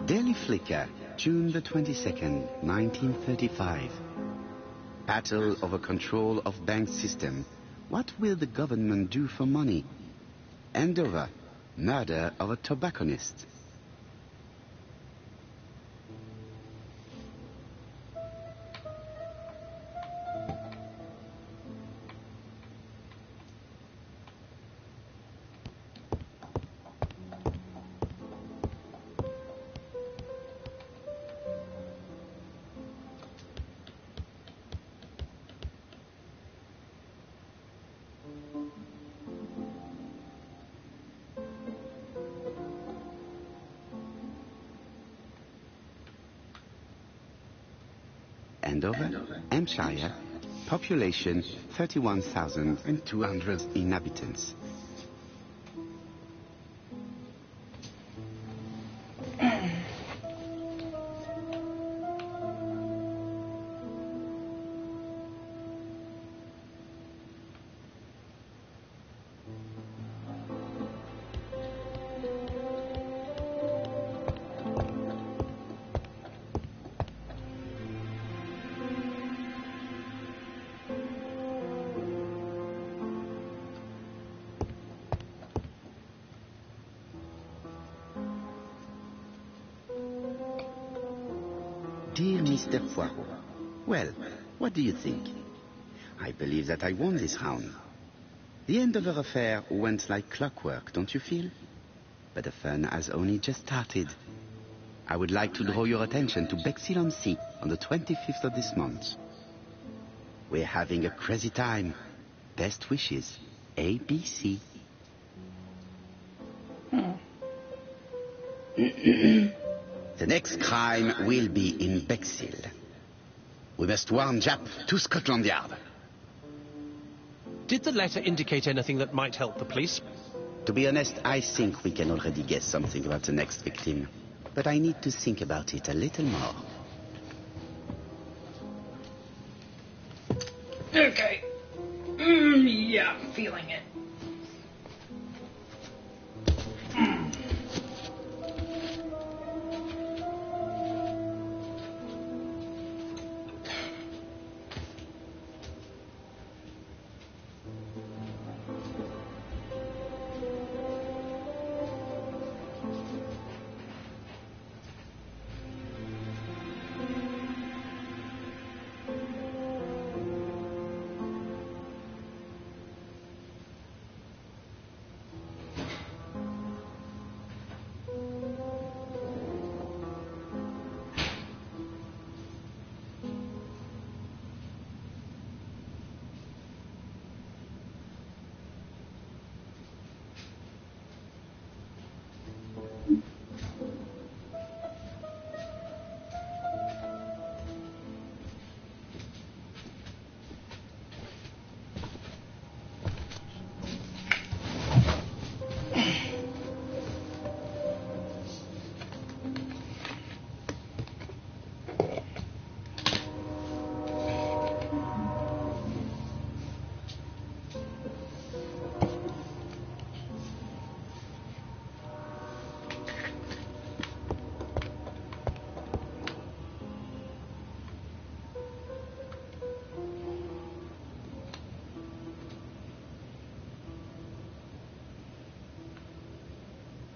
Daily Flicker, June the 22nd, 1935. Battle over control of bank system. What will the government do for money? Andover, murder of a tobacconist. Andover, Hampshire, population 31,200 inhabitants. dear Mr. Poirot. Well, what do you think? I believe that I won this round. The end of our affair went like clockwork, don't you feel? But the fun has only just started. I would like to draw your attention to Bexhill-on-Sea on the 25th of this month. We're having a crazy time. Best wishes, ABC. The next crime will be in Bexhill. We must warn Jap to Scotland Yard. Did the letter indicate anything that might help the police? To be honest, I think we can already guess something about the next victim. But I need to think about it a little more. Okay. Yeah, I'm feeling it.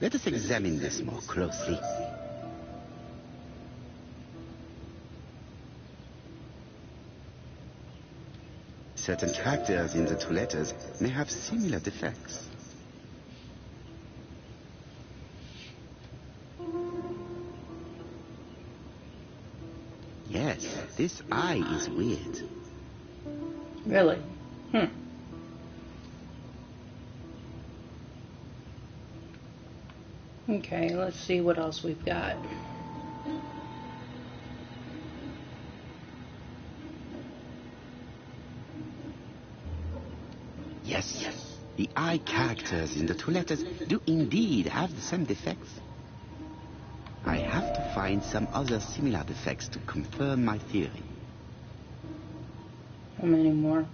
Let us examine this more closely. Certain characters in the two letters may have similar defects. Yes, this eye is weird. Really? Okay, let's see what else we've got. Yes, the eye characters in the two letters do indeed have the same defects. I have to find some other similar defects to confirm my theory. How many more?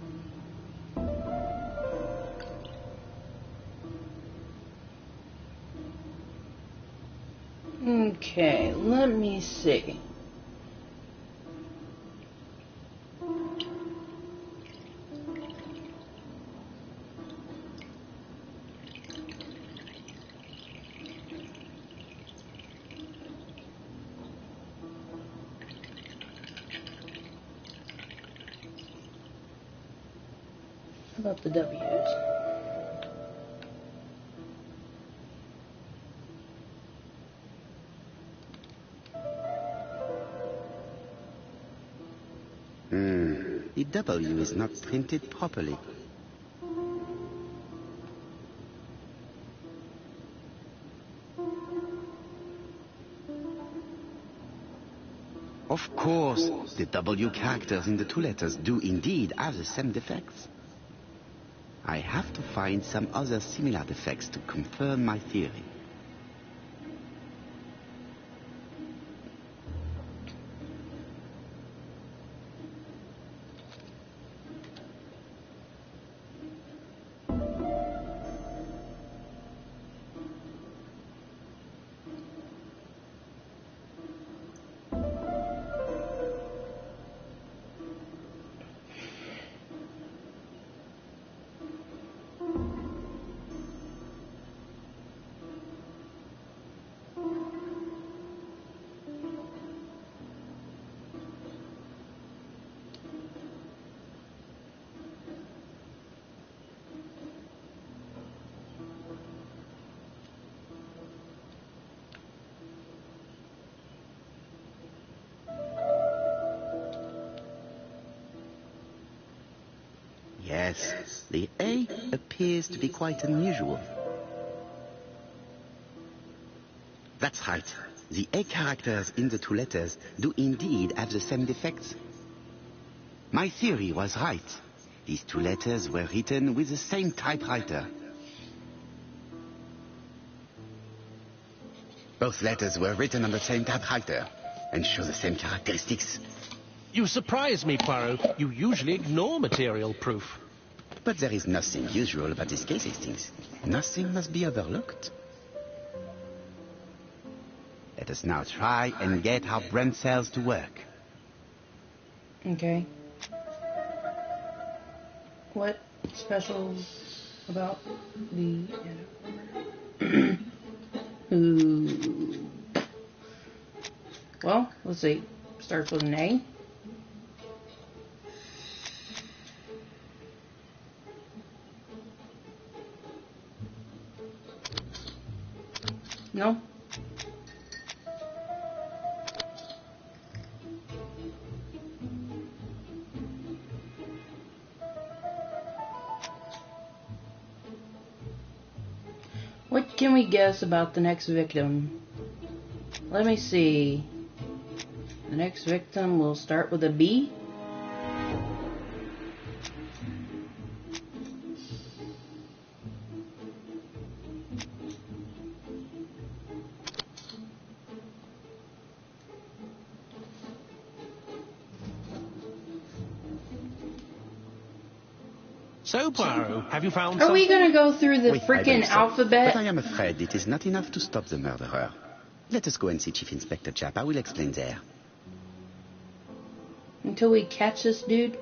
Okay, let me see. How about the W's? The W is not printed properly. Of course, the W characters in the two letters do indeed have the same defects. I have to find some other similar defects to confirm my theory. Yes, the A appears to be quite unusual. That's right. The A characters in the two letters do indeed have the same defects. My theory was right. These two letters were written with the same typewriter. Both letters were written on the same typewriter and show the same characteristics. You surprise me, Poirot. You usually ignore material proof. But there is nothing usual about this case, Hastings. Nothing must be overlooked. Let us now try and get our brain cells to work. Okay. What special about the... Ooh. Well, let's see. Starts with an A. No? What can we guess about the next victim? Let me see. The next victim will start with a B. So, Poirot, have you found Are we something? gonna go through the Oui, I freaking believe so. alphabet? But I am afraid it is not enough to stop the murderer. Let us go and see Chief Inspector Japp. I will explain there. Until we catch this dude?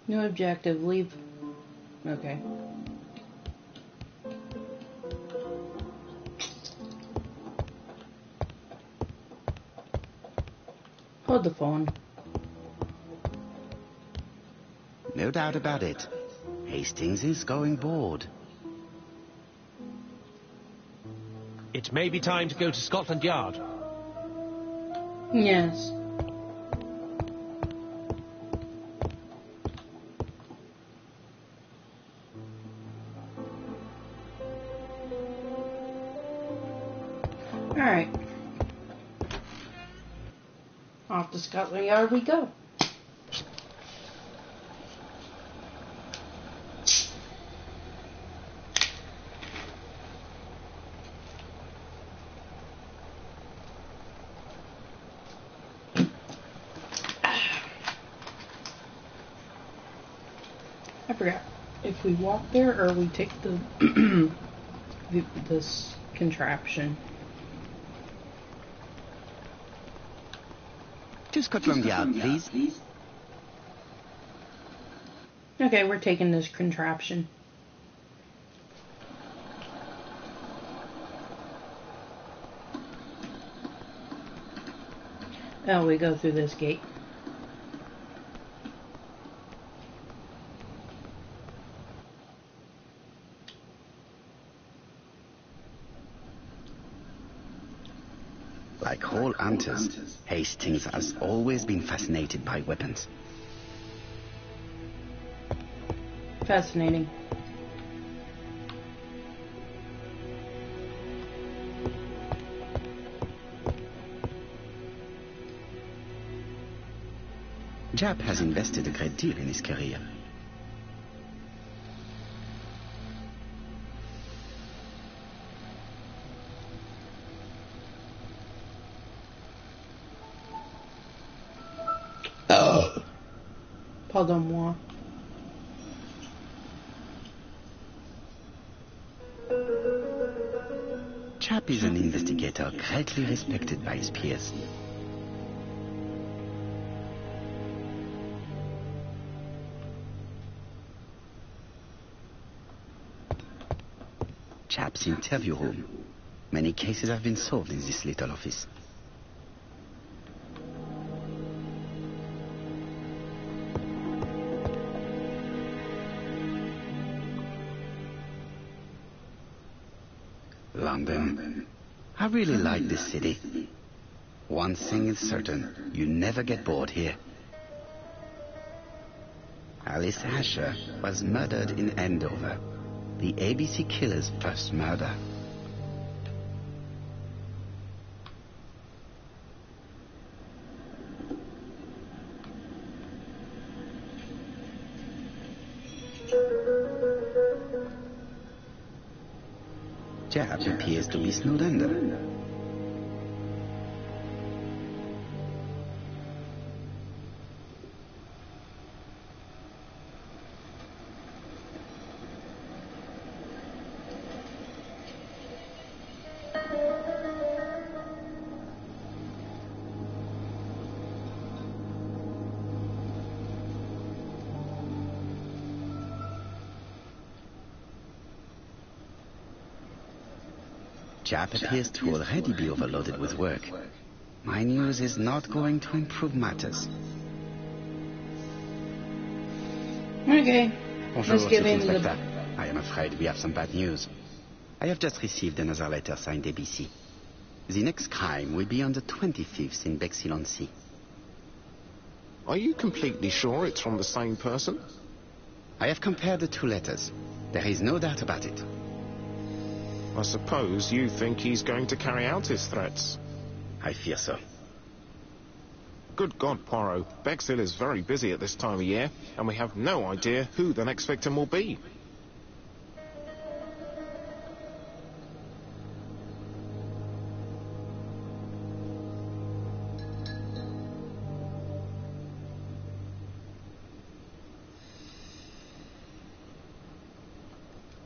No objective. Leave. Okay. Hold the phone. No doubt about it. Hastings is going bored. It may be time to go to Scotland Yard. Yes. Alright. Off to Scotland Yard we go. I forgot if we walk there or we take the this contraption. To Scotland Yard, please. Okay, we're taking this contraption. Oh, we go through this gate. Like all hunters, Hastings has always been fascinated by weapons. Fascinating. Japp has invested a great deal in his career. Pardon-moi. Japp is an investigator greatly respected by his peers. Japp's interview room. Many cases have been solved in this little office. London. I really like this city. One thing is certain, you never get bored here. Alice Asher was murdered in Andover. The ABC killer's first murder. Jack appears to be snowed under. Jap appears to already be overloaded with work. My news is not going to improve matters. Okay. Bonjour, Let's give Chief him the... Inspector. I am afraid we have some bad news. I have just received another letter signed ABC. The next crime will be on the 25th in Bexhill-on-Sea. Are you completely sure it's from the same person? I have compared the two letters. There is no doubt about it. I suppose you think he's going to carry out his threats. I fear so. Good God, Poirot. Bexhill is very busy at this time of year, and we have no idea who the next victim will be.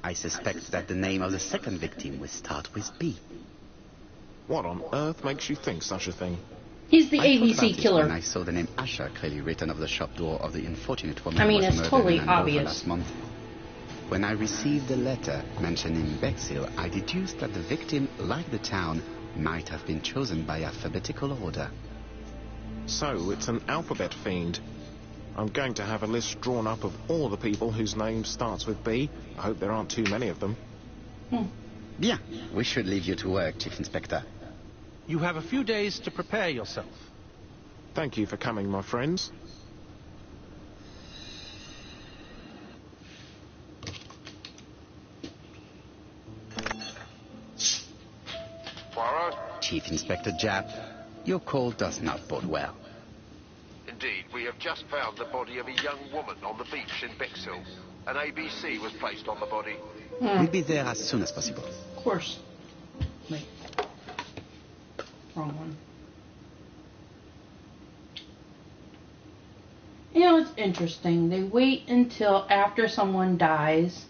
I suspect that the name of the second victim will start with B. What on earth makes you think such a thing? He's the I thought about ABC it killer. when I saw the name Asher clearly written over the shop door of the unfortunate woman I mean, who was it's murdered totally in Andover obvious. last month. When I received the letter mentioning Bexhill, I deduced that the victim, like the town, might have been chosen by alphabetical order. So, it's an alphabet fiend. I'm going to have a list drawn up of all the people whose name starts with B. I hope there aren't too many of them. Bien, we should leave you to work, Chief Inspector. You have a few days to prepare yourself. Thank you for coming, my friends. Poirot? Chief Inspector Jap, your call does not bode well. Indeed, we have just found the body of a young woman on the beach in Bexhill. An ABC was placed on the body. We'll be there as soon as possible. Of course. Wait. Wrong one. You know, it's interesting. They wait until after someone dies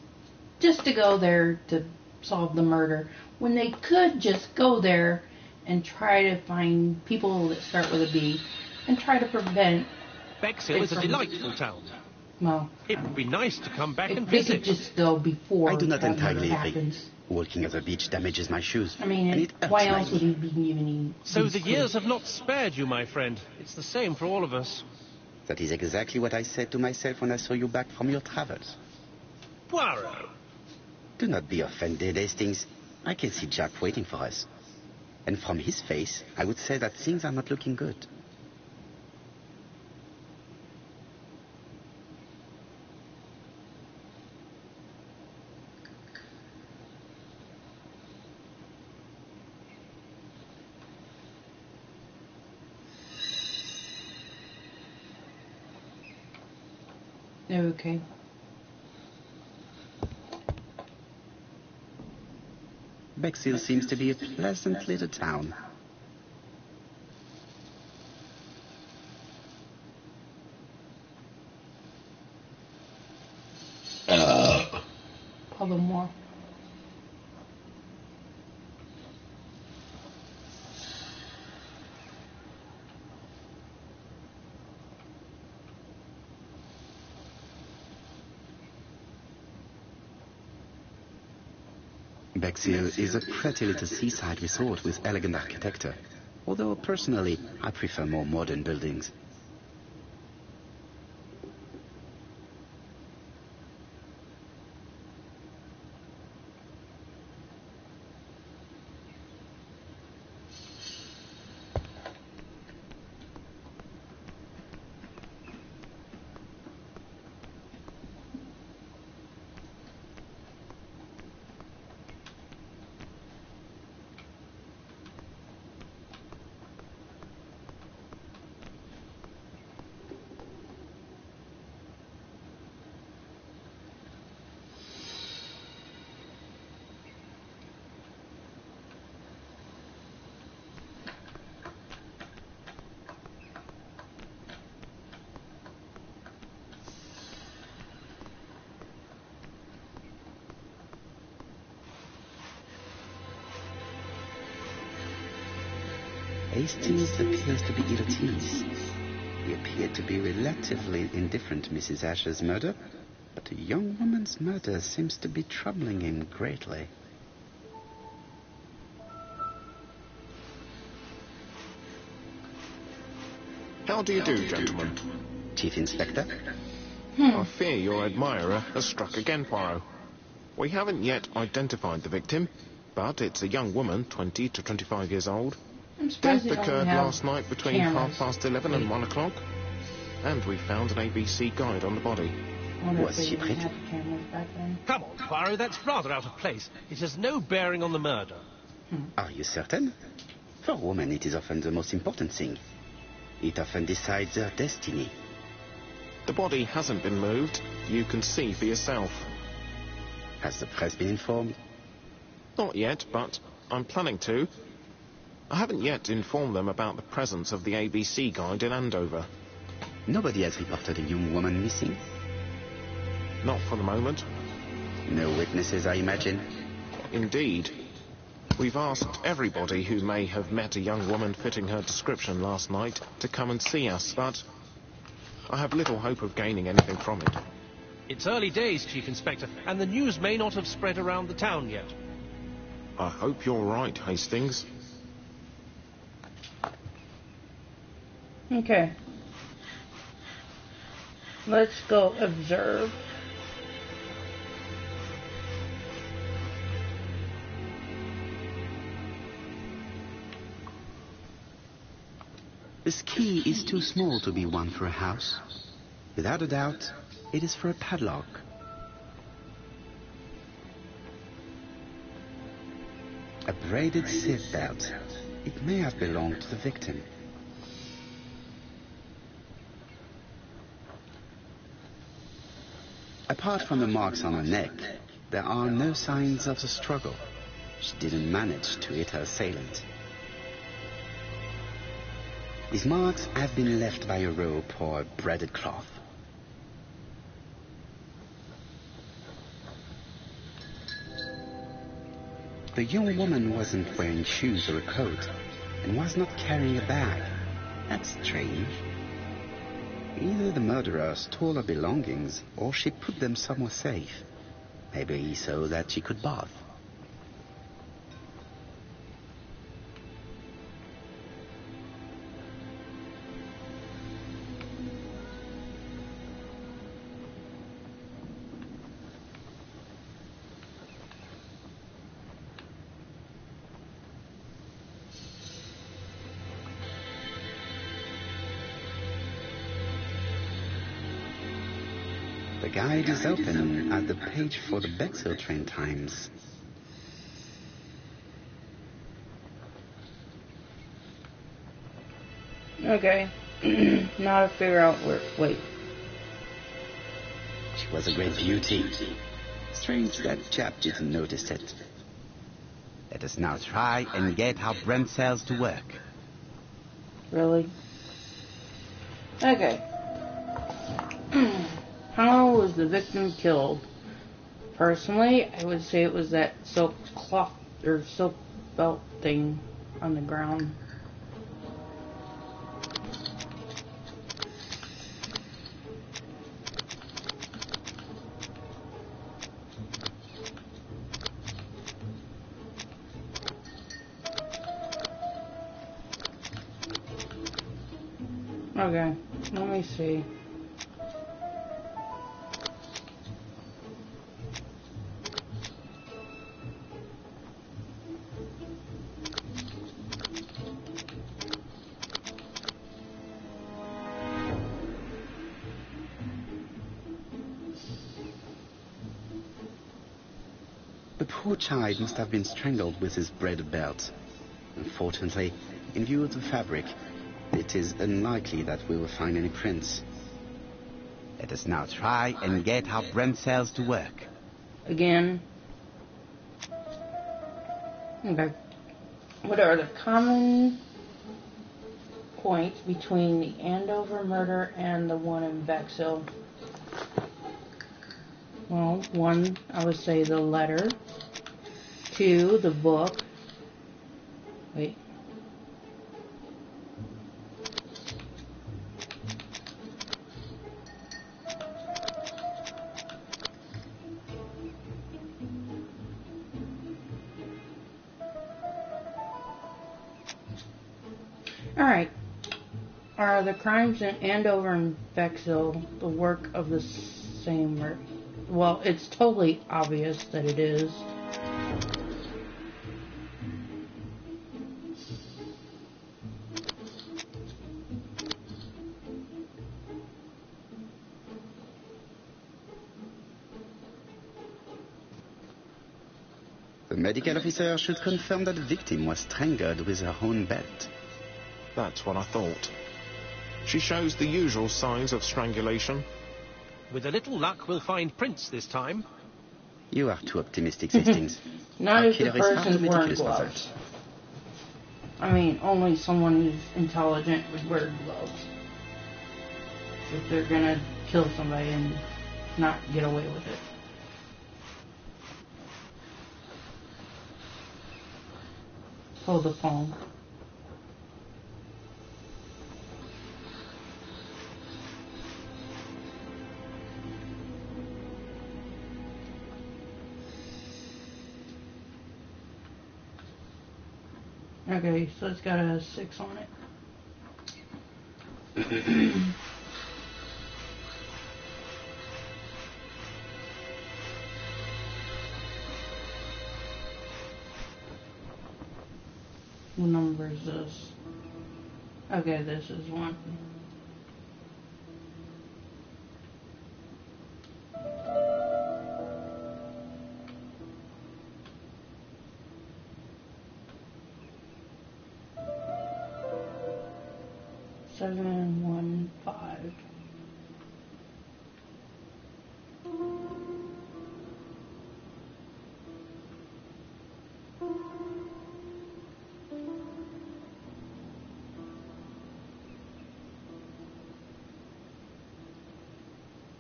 just to go there to solve the murder, when they could just go there and try to find people that start with a B and try to prevent... Bexhill is a delightful town. Well, It would be nice to come back and if they visit. could just go before I do not that murder entirely agree. happens. Walking at the beach damages my shoes. I mean, and it hurts why my else would knee. he be giving you So these the clues? years have not spared you, my friend. It's the same for all of us. That is exactly what I said to myself when I saw you back from your travels. Poirot. Do not be offended, Hastings. I can see Jack waiting for us. And from his face, I would say that things are not looking good. Okay. Bexhill seems to be a pleasant little town. Probably more. Bexhill is a pretty little seaside resort with elegant architecture. Although, personally, I prefer more modern buildings. Hastings appears to be ill at ease. He appeared to be relatively indifferent to Mrs. Asher's murder, but a young woman's murder seems to be troubling him greatly. How do you do, gentlemen? Chief Inspector? I fear your admirer has struck again, Poirot. We haven't yet identified the victim, but it's a young woman, 20 to 25 years old. Death occurred last night between 11:30 and 1 o'clock, and we found an ABC guide on the body. Was she pretty? Come on, Poirot, that's rather out of place. It has no bearing on the murder. Are you certain? For a woman, it is often the most important thing. It often decides her destiny. The body hasn't been moved. You can see for yourself. Has the press been informed? Not yet, but I'm planning to. I haven't yet informed them about the presence of the ABC guide in Andover. Nobody has reported a young woman missing? Not for the moment. No witnesses, I imagine? Indeed. We've asked everybody who may have met a young woman fitting her description last night to come and see us, but I have little hope of gaining anything from it. It's early days, Chief Inspector, and the news may not have spread around the town yet. I hope you're right, Hastings. Okay. Let's go observe. This key is too small to be one for a house. Without a doubt, it is for a padlock. A braided seat belt. It may have belonged to the victim. Apart from the marks on her neck, there are no signs of the struggle. She didn't manage to hit her assailant. These marks have been left by a rope or a braided cloth. The young woman wasn't wearing shoes or a coat, and was not carrying a bag. That's strange. Either the murderer stole her belongings, or she put them somewhere safe. Maybe so that she could bath. The guide is open at the page for the Bexhill train times. Okay. Now to figure out where... Wait. She was a great beauty. Strange that chap didn't notice it. Let us now try and get our brain cells to work. Really? Okay. How was the victim killed? Personally, I would say it was that silk cloth or silk belt thing on the ground. Okay, let me see. The poor child must have been strangled with his braided belt. Unfortunately, in view of the fabric, it is unlikely that we will find any prints. Let us now try and get our brain cells to work. Again. Okay. What are the common points between the Andover murder and the one in Bexhill? Well, one, I would say the letter. Two, the book. Wait. Alright. Are the crimes in Andover and Bexhill the work of the same... Well, it's totally obvious that it is. The medical officer should confirm that the victim was strangled with her own belt. That's what I thought. She shows the usual signs of strangulation. With a little luck, we'll find prints this time. You are too optimistic, Hastings. Not Our if the killer is far too person's wearing meticulous for that. gloves. I mean, only someone who's intelligent would wear gloves. If they're gonna kill somebody and not get away with it. Hold the phone. Okay, so it's got a 6 on it. What number is this? Okay, this is one. Seven, 1, 5.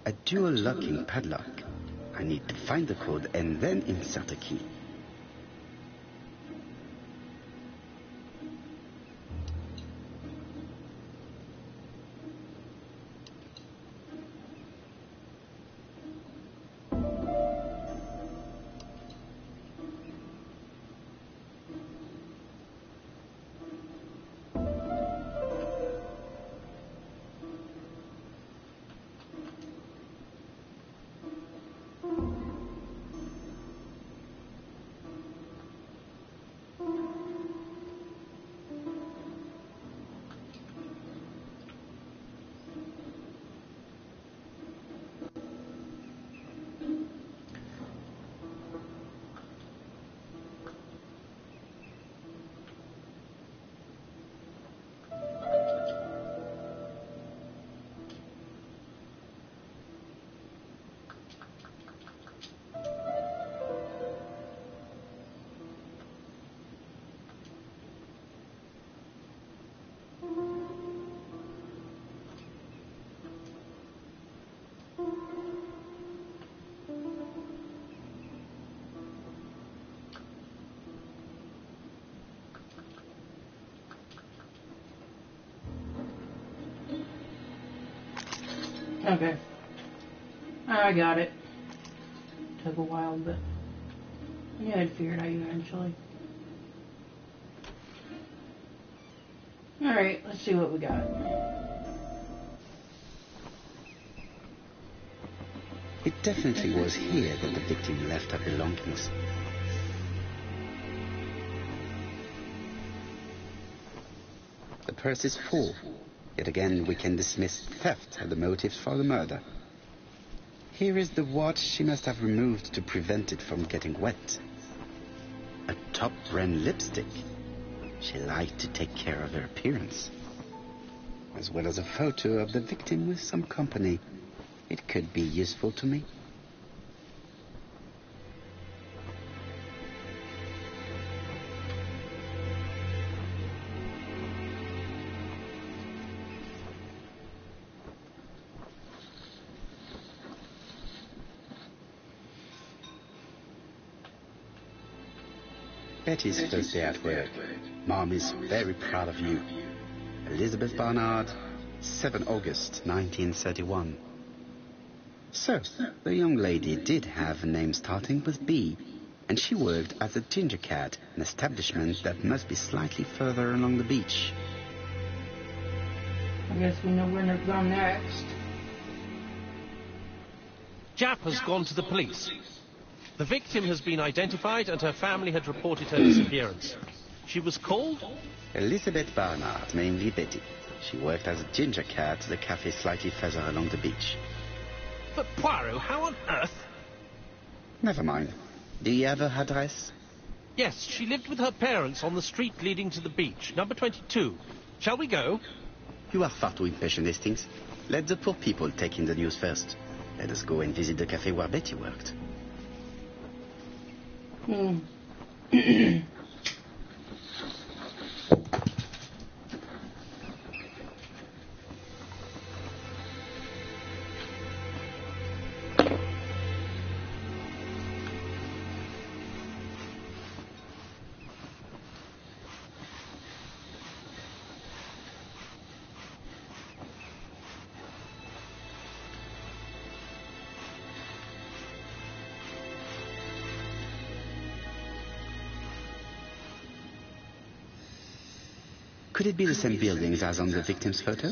A dual locking padlock. I need to find the code and then insert a key. Okay. I got it. Took a while, but yeah, I'd figure it out eventually. Alright, let's see what we got. It definitely was here that the victim left her belongings. The purse is full. Yet again, we can dismiss theft as the motives for the murder. Here is the watch she must have removed to prevent it from getting wet. A top-brand lipstick. She liked to take care of her appearance. As well as a photo of the victim with some company. It could be useful to me. Betty's first day at work. Mom is very proud of you. Elizabeth Barnard, 7 August 1931. So, the young lady did have a name starting with B, and she worked as a ginger cat, an establishment that must be slightly further along the beach. I guess we know where to go next. Jap has gone to the police. The victim has been identified and her family had reported her disappearance. She was called? Elizabeth Barnard, mainly Betty. She worked as a ginger cat at the cafe slightly further along the beach. But Poirot, how on earth? Never mind. Do you have her address? Yes, she lived with her parents on the street leading to the beach, number 22. Shall we go? You are far too impatient, Hastings. Let the poor people take in the news first. Let us go and visit the cafe where Betty worked. Could it be the same buildings as on the victim's photo?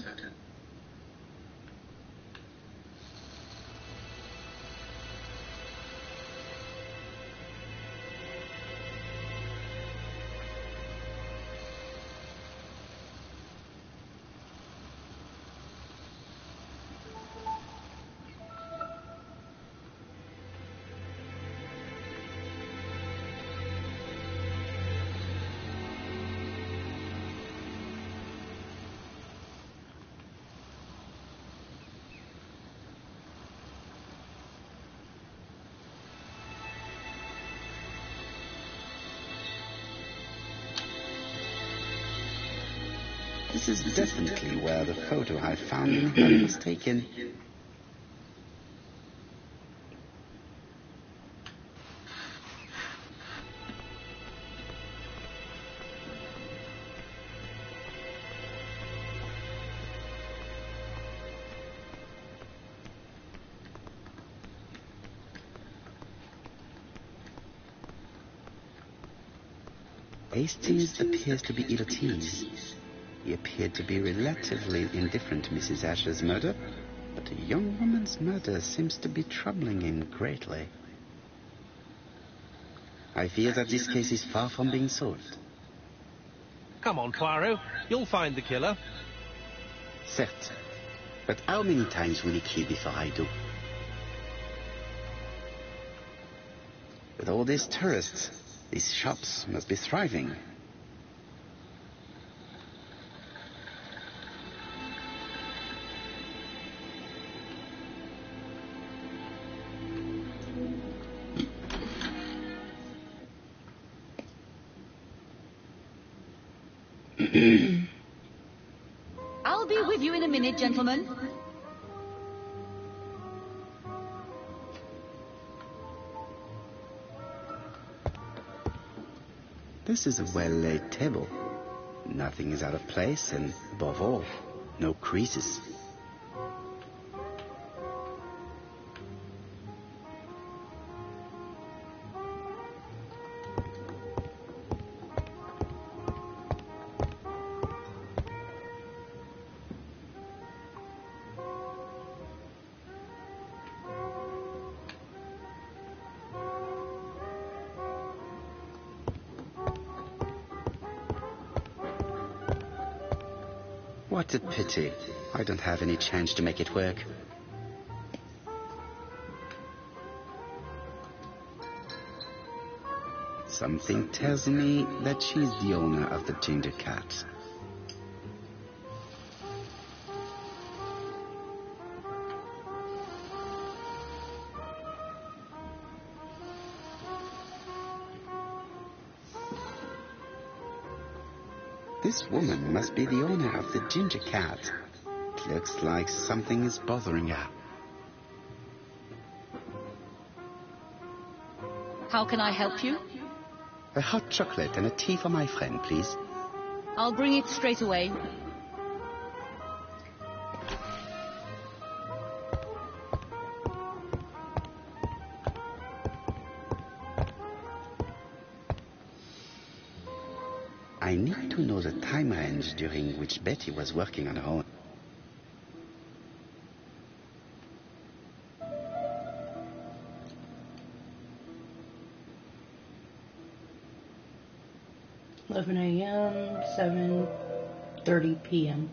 This is definitely where the photo I found in her was taken. Hastings appears to be ill at ease. He appeared to be relatively indifferent to Mrs. Asher's murder, but a young woman's murder seems to be troubling him greatly. I fear that this case is far from being solved. Come on, Poirot. You'll find the killer. Certes. But how many times will he kill before I do? With all these tourists, these shops must be thriving. I'll be with you in a minute, gentlemen. This is a well-laid table. Nothing is out of place, and above all, no creases. What a pity. I don't have any change to make it work. Something tells me that she's the owner of the ginger cat. This woman must be the owner of the ginger cat. It looks like something is bothering her. How can I help you? A hot chocolate and a tea for my friend, please. I'll bring it straight away. I need to know the time range during which Betty was working on her own. 11 a.m., 7:30 p.m.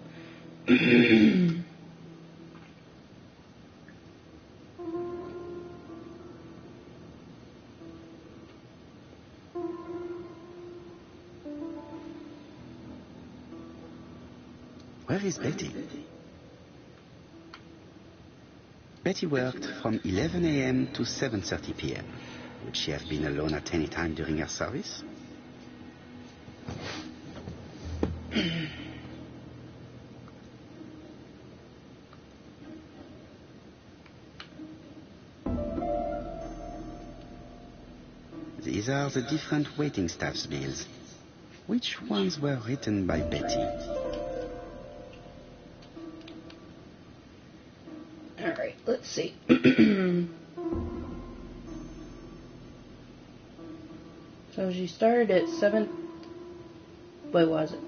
Where is Betty? Betty worked from 11 a.m. to 7:30 p.m. Would she have been alone at any time during her service? These are the different waiting staff's bills. Which ones were written by Betty? Alright, let's see. So she started at 7... What was it?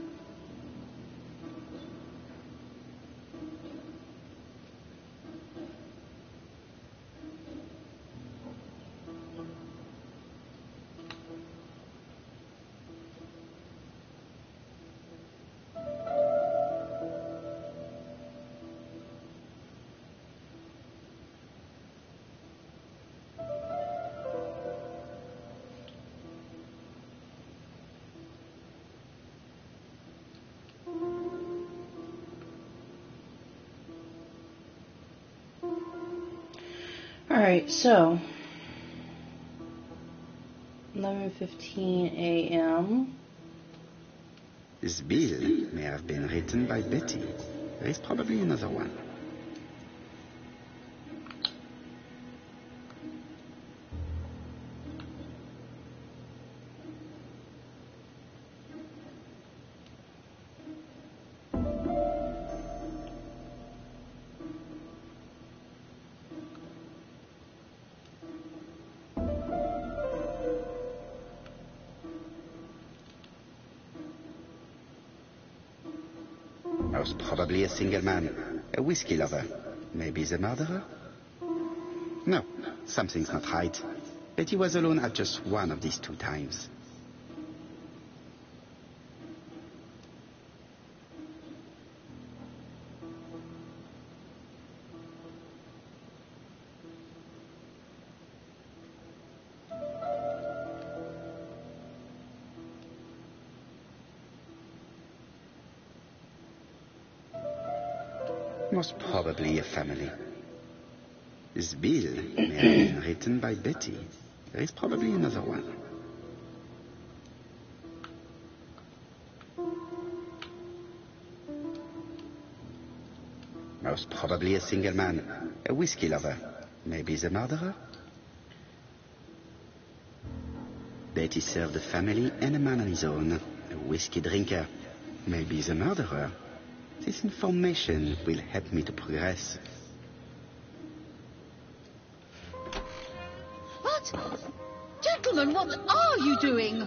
Alright, so 11:15 a.m. This bill may have been written by Betty. There is probably another one. Most probably a single man, a whiskey lover. Maybe the murderer? No, something's not right. Betty was alone at just one of these two times. Most probably a family. This bill may have been written by Betty. There is probably another one. Most probably a single man, a whiskey lover. Maybe the murderer? Betty served a family and a man on his own, a whiskey drinker. Maybe the murderer. This information will help me to progress. What? Gentlemen, what are you doing?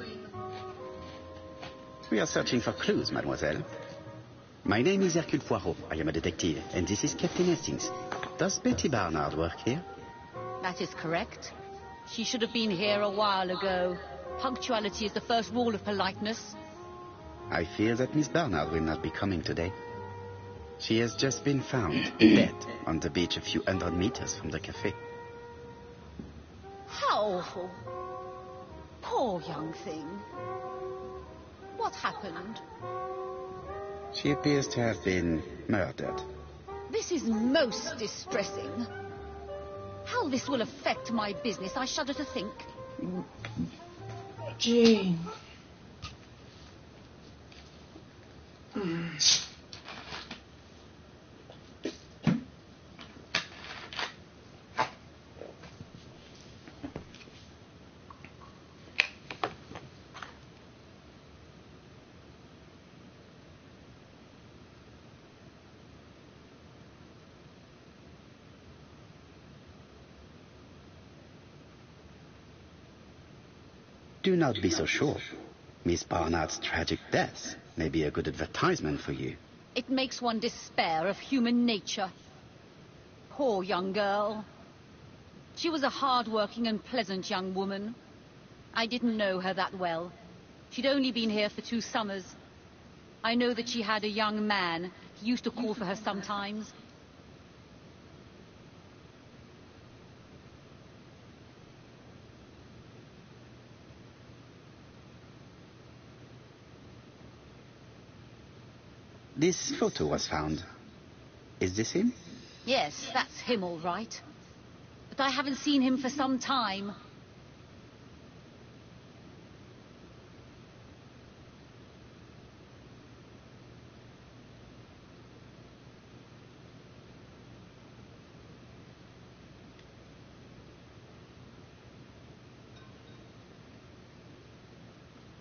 We are searching for clues, mademoiselle. My name is Hercule Poirot. I am a detective, and this is Captain Hastings. Does Betty Barnard work here? That is correct. She should have been here a while ago. Punctuality is the first rule of politeness. I fear that Miss Barnard will not be coming today. She has just been found dead on the beach a few hundred meters from the cafe. How awful. Poor young thing. What happened? She appears to have been murdered. This is most distressing. How this will affect my business, I shudder to think. Gee. Do not be so sure. Miss Barnard's tragic death may be a good advertisement for you. It makes one despair of human nature. Poor young girl. She was a hard-working and pleasant young woman. I didn't know her that well. She'd only been here for 2 summers. I know that she had a young man. He used to call for her sometimes. This photo was found. Is this him? Yes, that's him all right. But I haven't seen him for some time.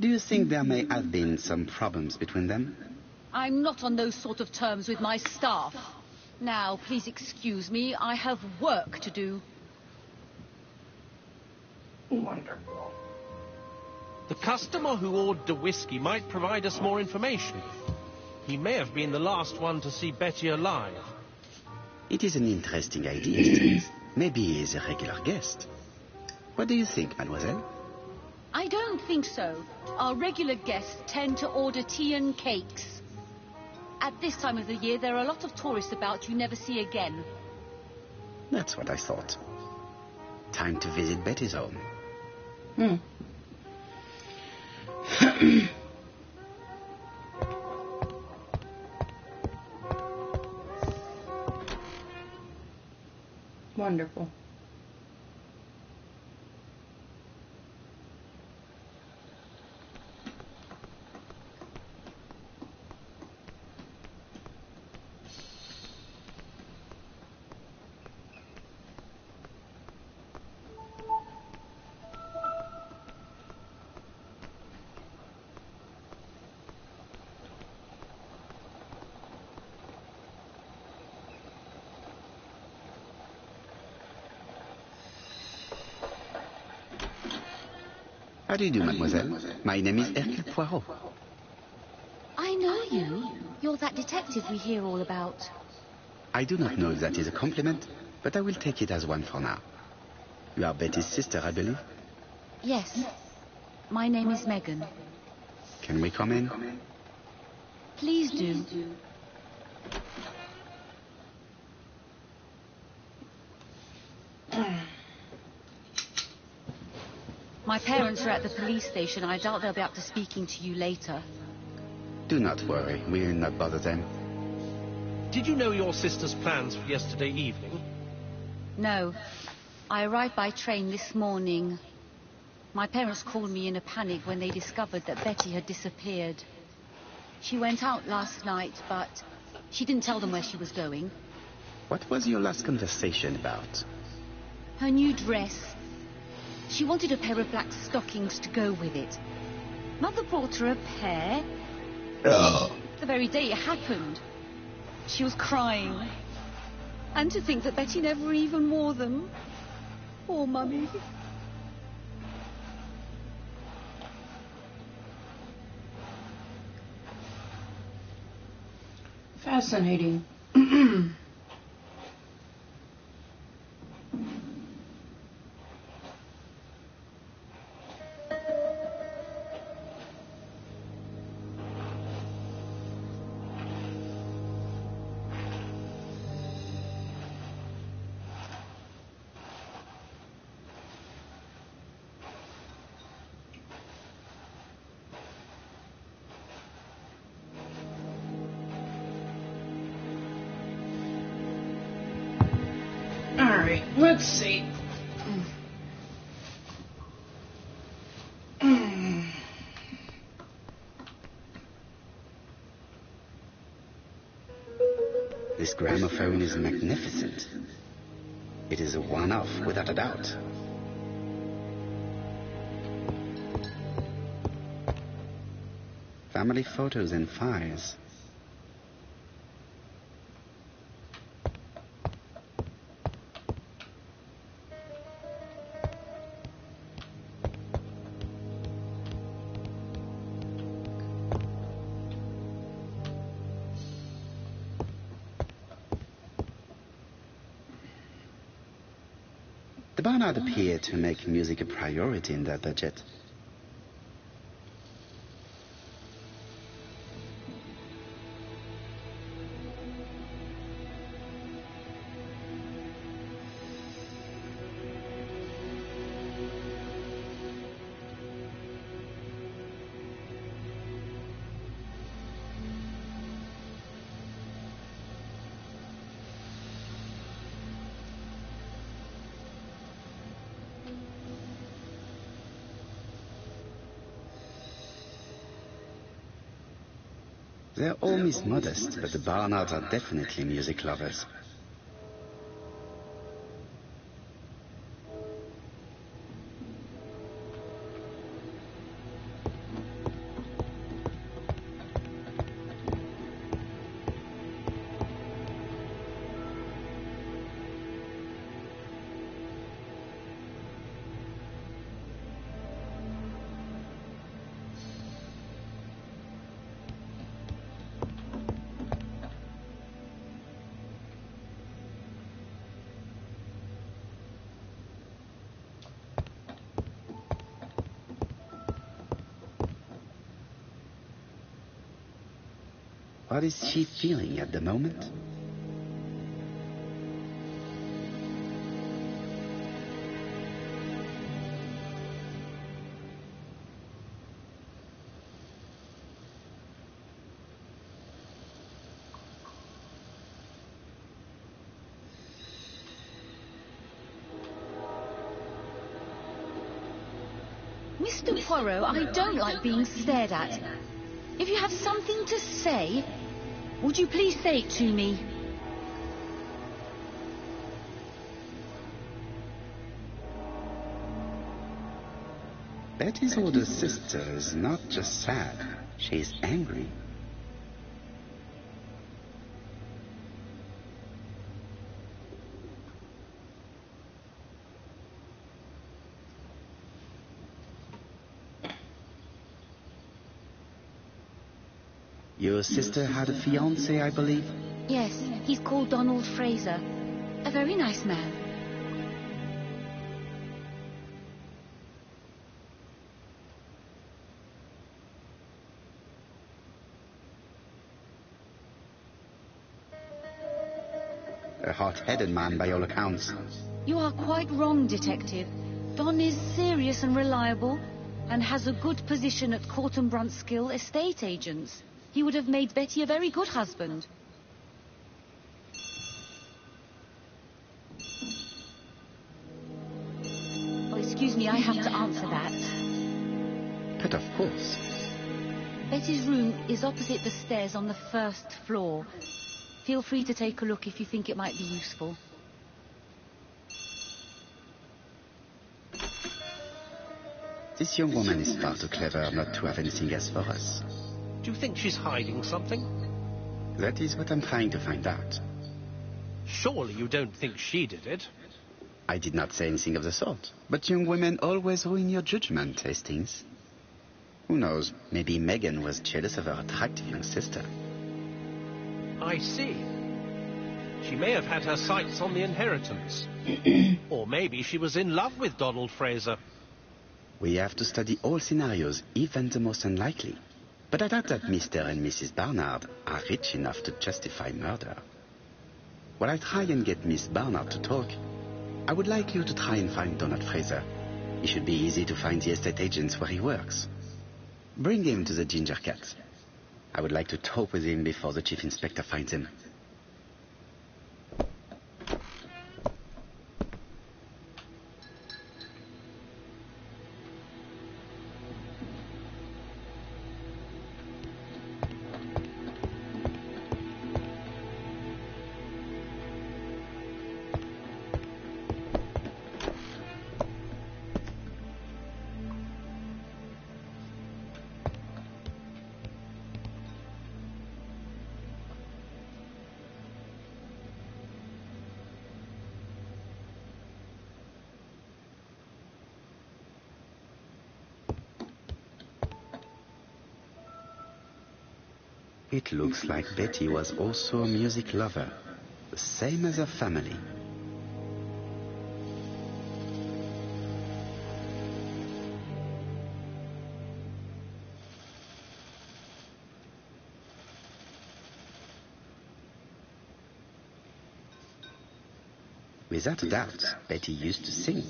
Do you think there may have been some problems between them? I'm not on those sort of terms with my staff. Now, please excuse me, I have work to do. Wonderful. The customer who ordered the whiskey might provide us more information. He may have been the last one to see Betty alive. It is an interesting idea. Maybe he is a regular guest. What do you think, mademoiselle? I don't think so. Our regular guests tend to order tea and cakes. At this time of the year, there are a lot of tourists about you never see again. That's what I thought. Time to visit Betty's home. Wonderful. How do you do, mademoiselle? My name is Hercule Poirot. I know you. You're that detective we hear all about. I do not know if that is a compliment, but I will take it as one for now. You are Betty's sister, I believe? Yes. My name is Megan. Can we come in? Please do. My parents are at the police station. I doubt they'll be up to speaking to you later. Do not worry. We will not bother them. Did you know your sister's plans for yesterday evening? No. I arrived by train this morning. My parents called me in a panic when they discovered that Betty had disappeared. She went out last night, but she didn't tell them where she was going. What was your last conversation about? Her new dress. She wanted a pair of black stockings to go with it. Mother brought her a pair. The very day it happened. She was crying. And to think that Betty never even wore them. Poor Mummy. Fascinating. Alright, let's see. This gramophone is magnificent. It is a one-off, without a doubt. Family photos and files. The Barnard appeared to make music a priority in their budget. They're all Miss Modest, but the Barnards are definitely music lovers. What is she feeling at the moment? Mr. Poirot, I don't like being stared at. If you have something to say, would you please say it to me? Betty's older sister is not just sad, she's angry. Your sister had a fiancé, I believe? Yes, he's called Donald Fraser. A very nice man. A hot-headed man by all accounts. You are quite wrong, Detective. Don is serious and reliable, and has a good position at Court and Brunskill estate agents. He would have made Betty a very good husband. Oh, excuse me, I have to answer that. But of course. Betty's room is opposite the stairs on the first floor. Feel free to take a look if you think it might be useful. This young woman is far too clever not to have anything else for us. Do you think she's hiding something? That is what I'm trying to find out. Surely you don't think she did it? I did not say anything of the sort. But young women always ruin your judgment, Hastings. Who knows, maybe Megan was jealous of her attractive young sister. I see. She may have had her sights on the inheritance. Or maybe she was in love with Donald Fraser. We have to study all scenarios, even the most unlikely. But I doubt that Mr. and Mrs. Barnard are rich enough to justify murder. While I try and get Miss Barnard to talk, I would like you to try and find Donald Fraser. It should be easy to find the estate agents where he works. Bring him to the Ginger Cat. I would like to talk with him before the Chief Inspector finds him. It looks like Betty was also a music lover, the same as her family. Without a doubt, Betty used to sing.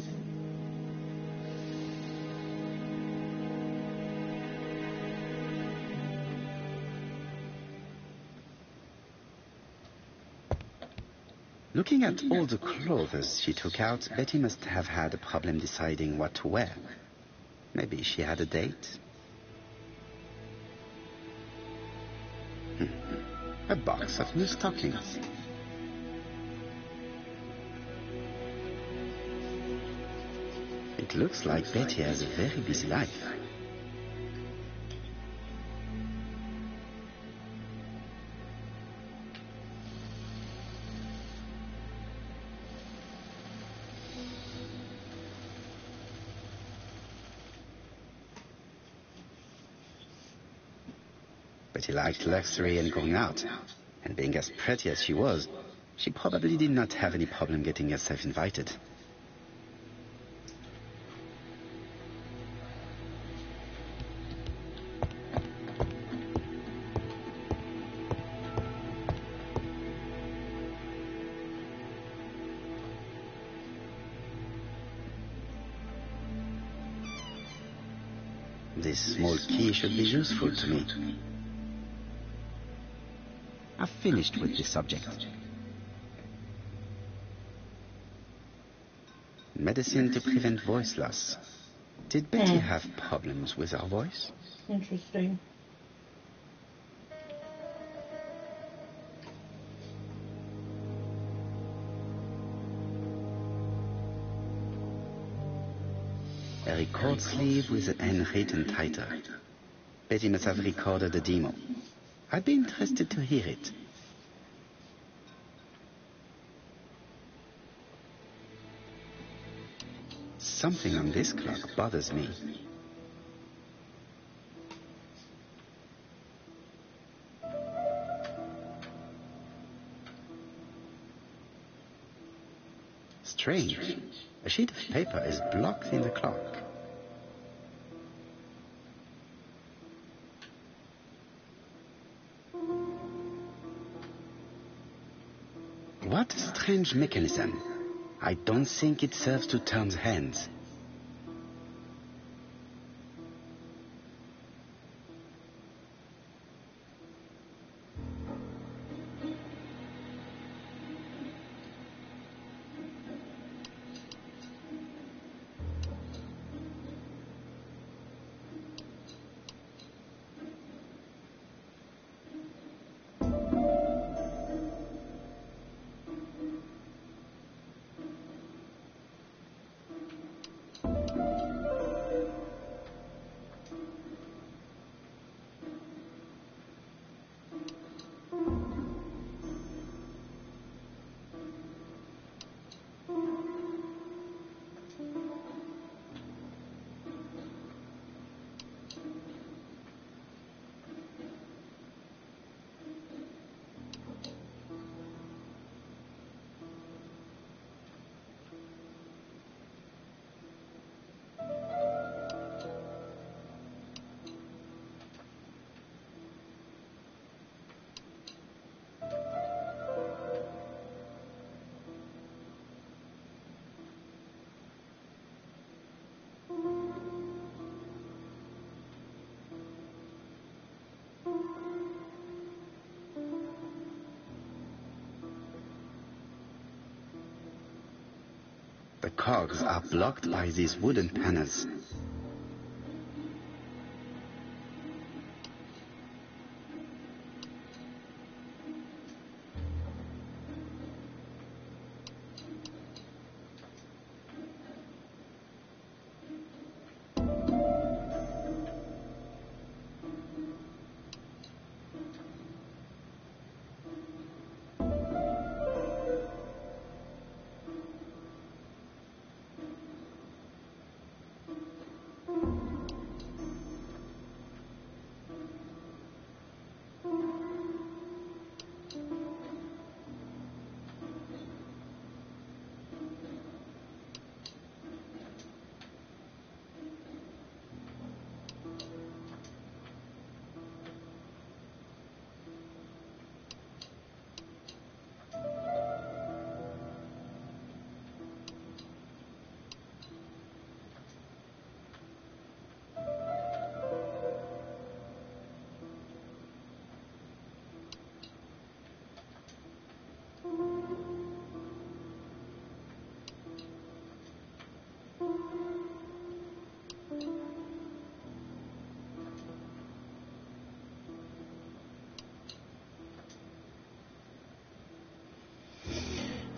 Looking at all the clothes she took out, Betty must have had a problem deciding what to wear. Maybe she had a date? A box of new stockings. It looks like Betty has a very busy life. Betty liked luxury and going out, and being as pretty as she was, she probably did not have any problem getting herself invited. This small key should be useful to me. I've finished with this subject. Medicine to prevent voice loss. Did Betty have problems with her voice? Interesting. A record sleeve with an handwritten title. Betty must have recorded the demo. I'd be interested to hear it. Something on this clock bothers me. Strange. A sheet of paper is blocked in the clock. What a strange mechanism. I don't think it serves to turn the hands. The cogs are blocked by these wooden panels.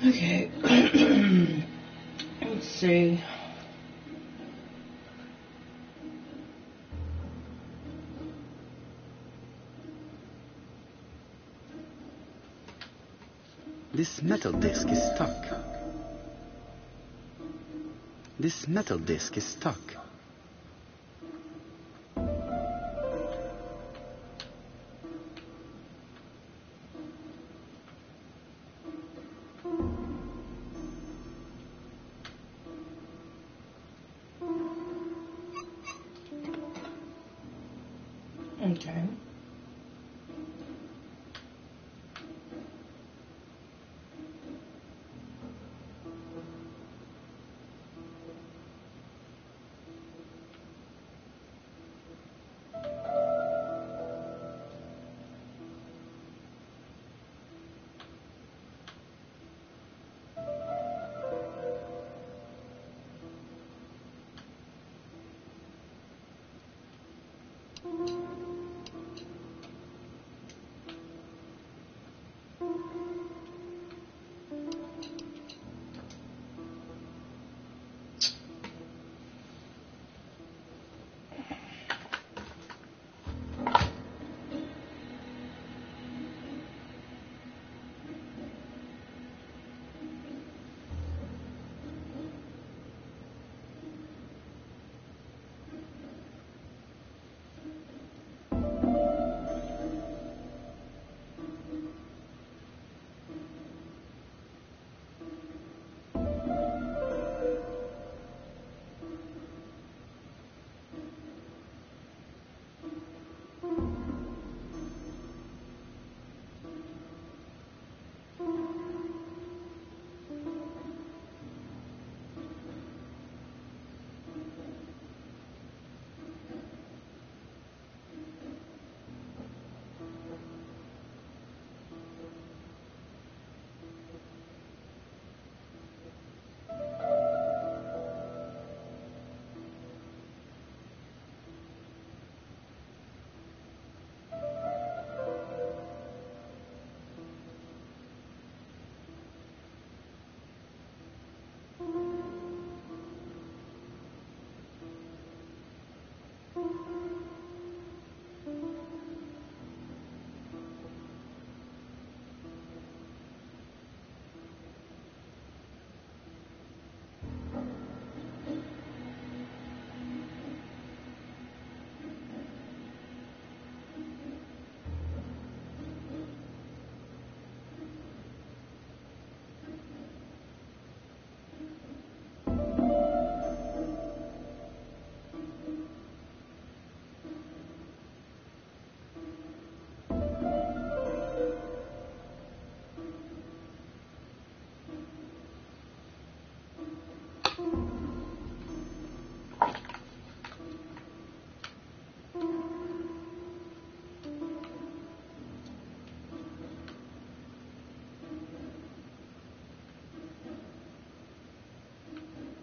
Okay. Let's see. This metal disc is stuck. This metal disc is stuck. Okay.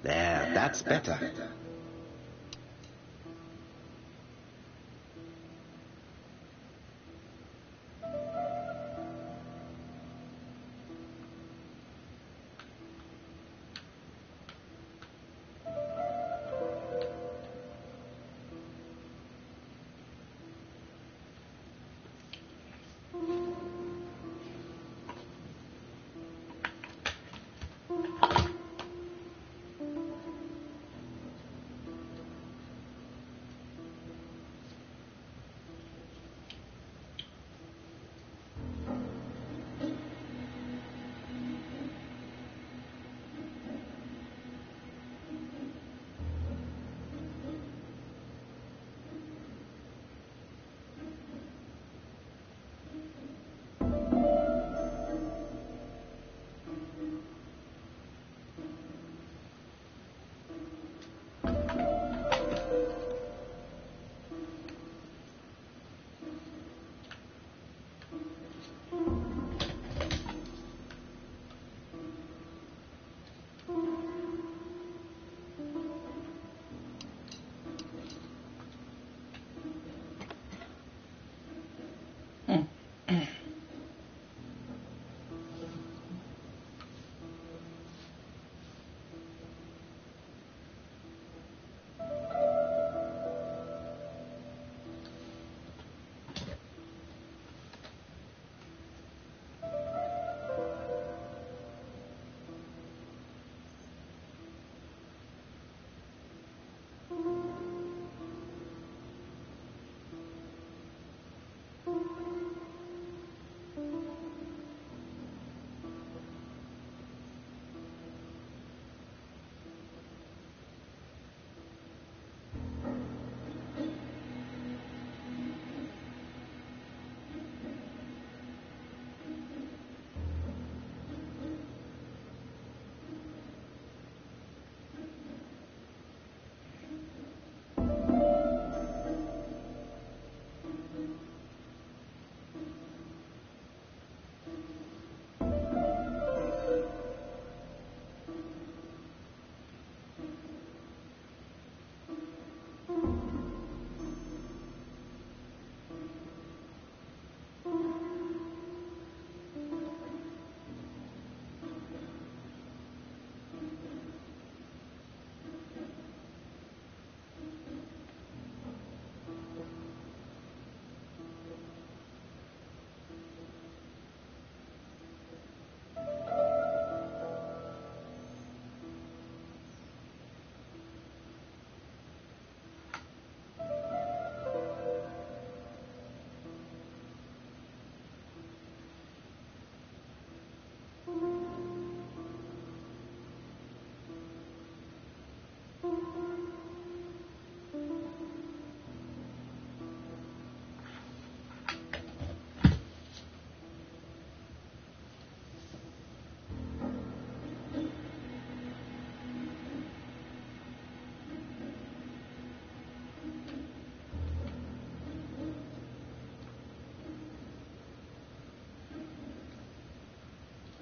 There, that's better.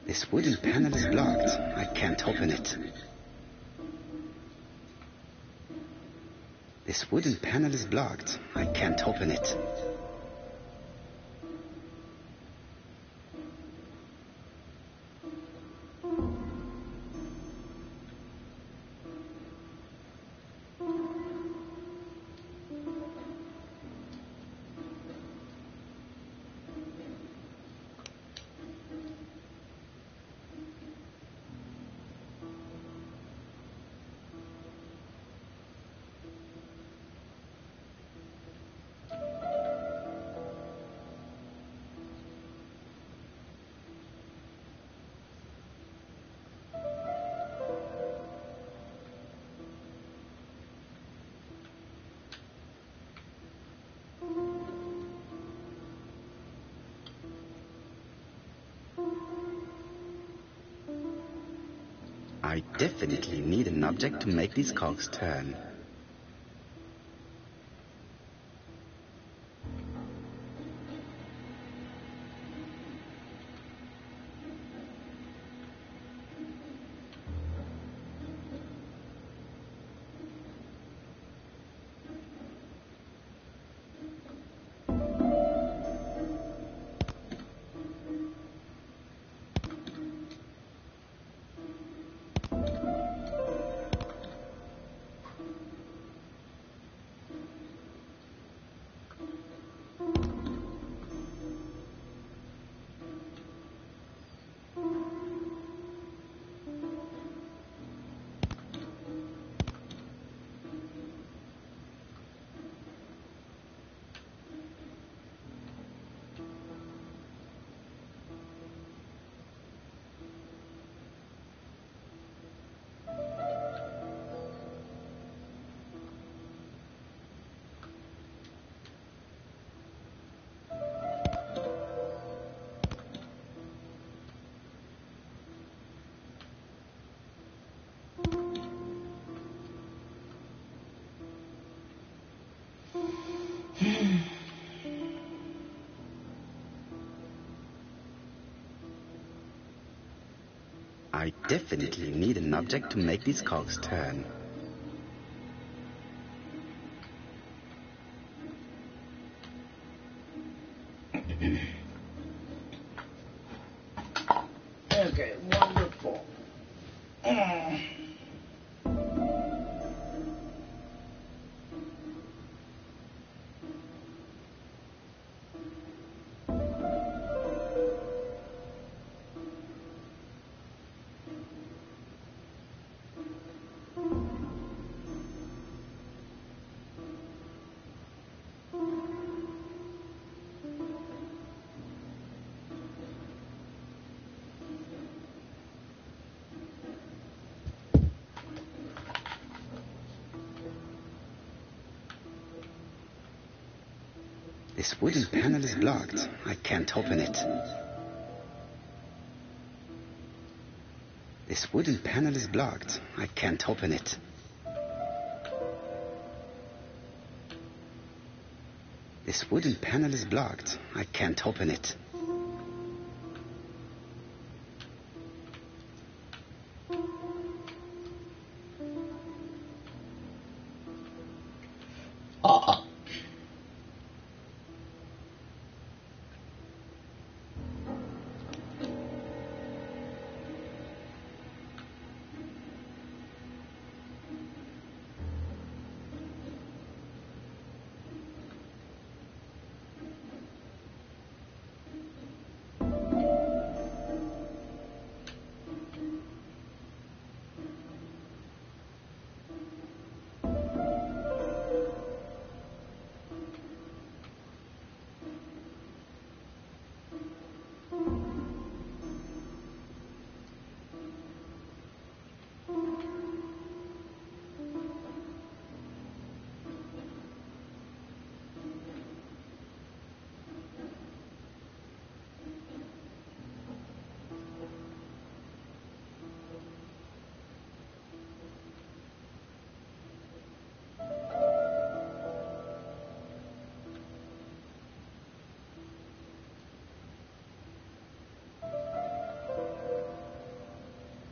This wooden panel is blocked. I can't open it. This wooden panel is blocked. I can't open it. I definitely need an object to make these cogs turn. I definitely need an object to make these cogs turn. Okay, wonderful. This wooden panel is blocked. I can't open it. This wooden panel is blocked. I can't open it. This wooden panel is blocked. I can't open it.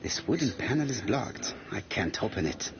This wooden panel is blocked. I can't open it.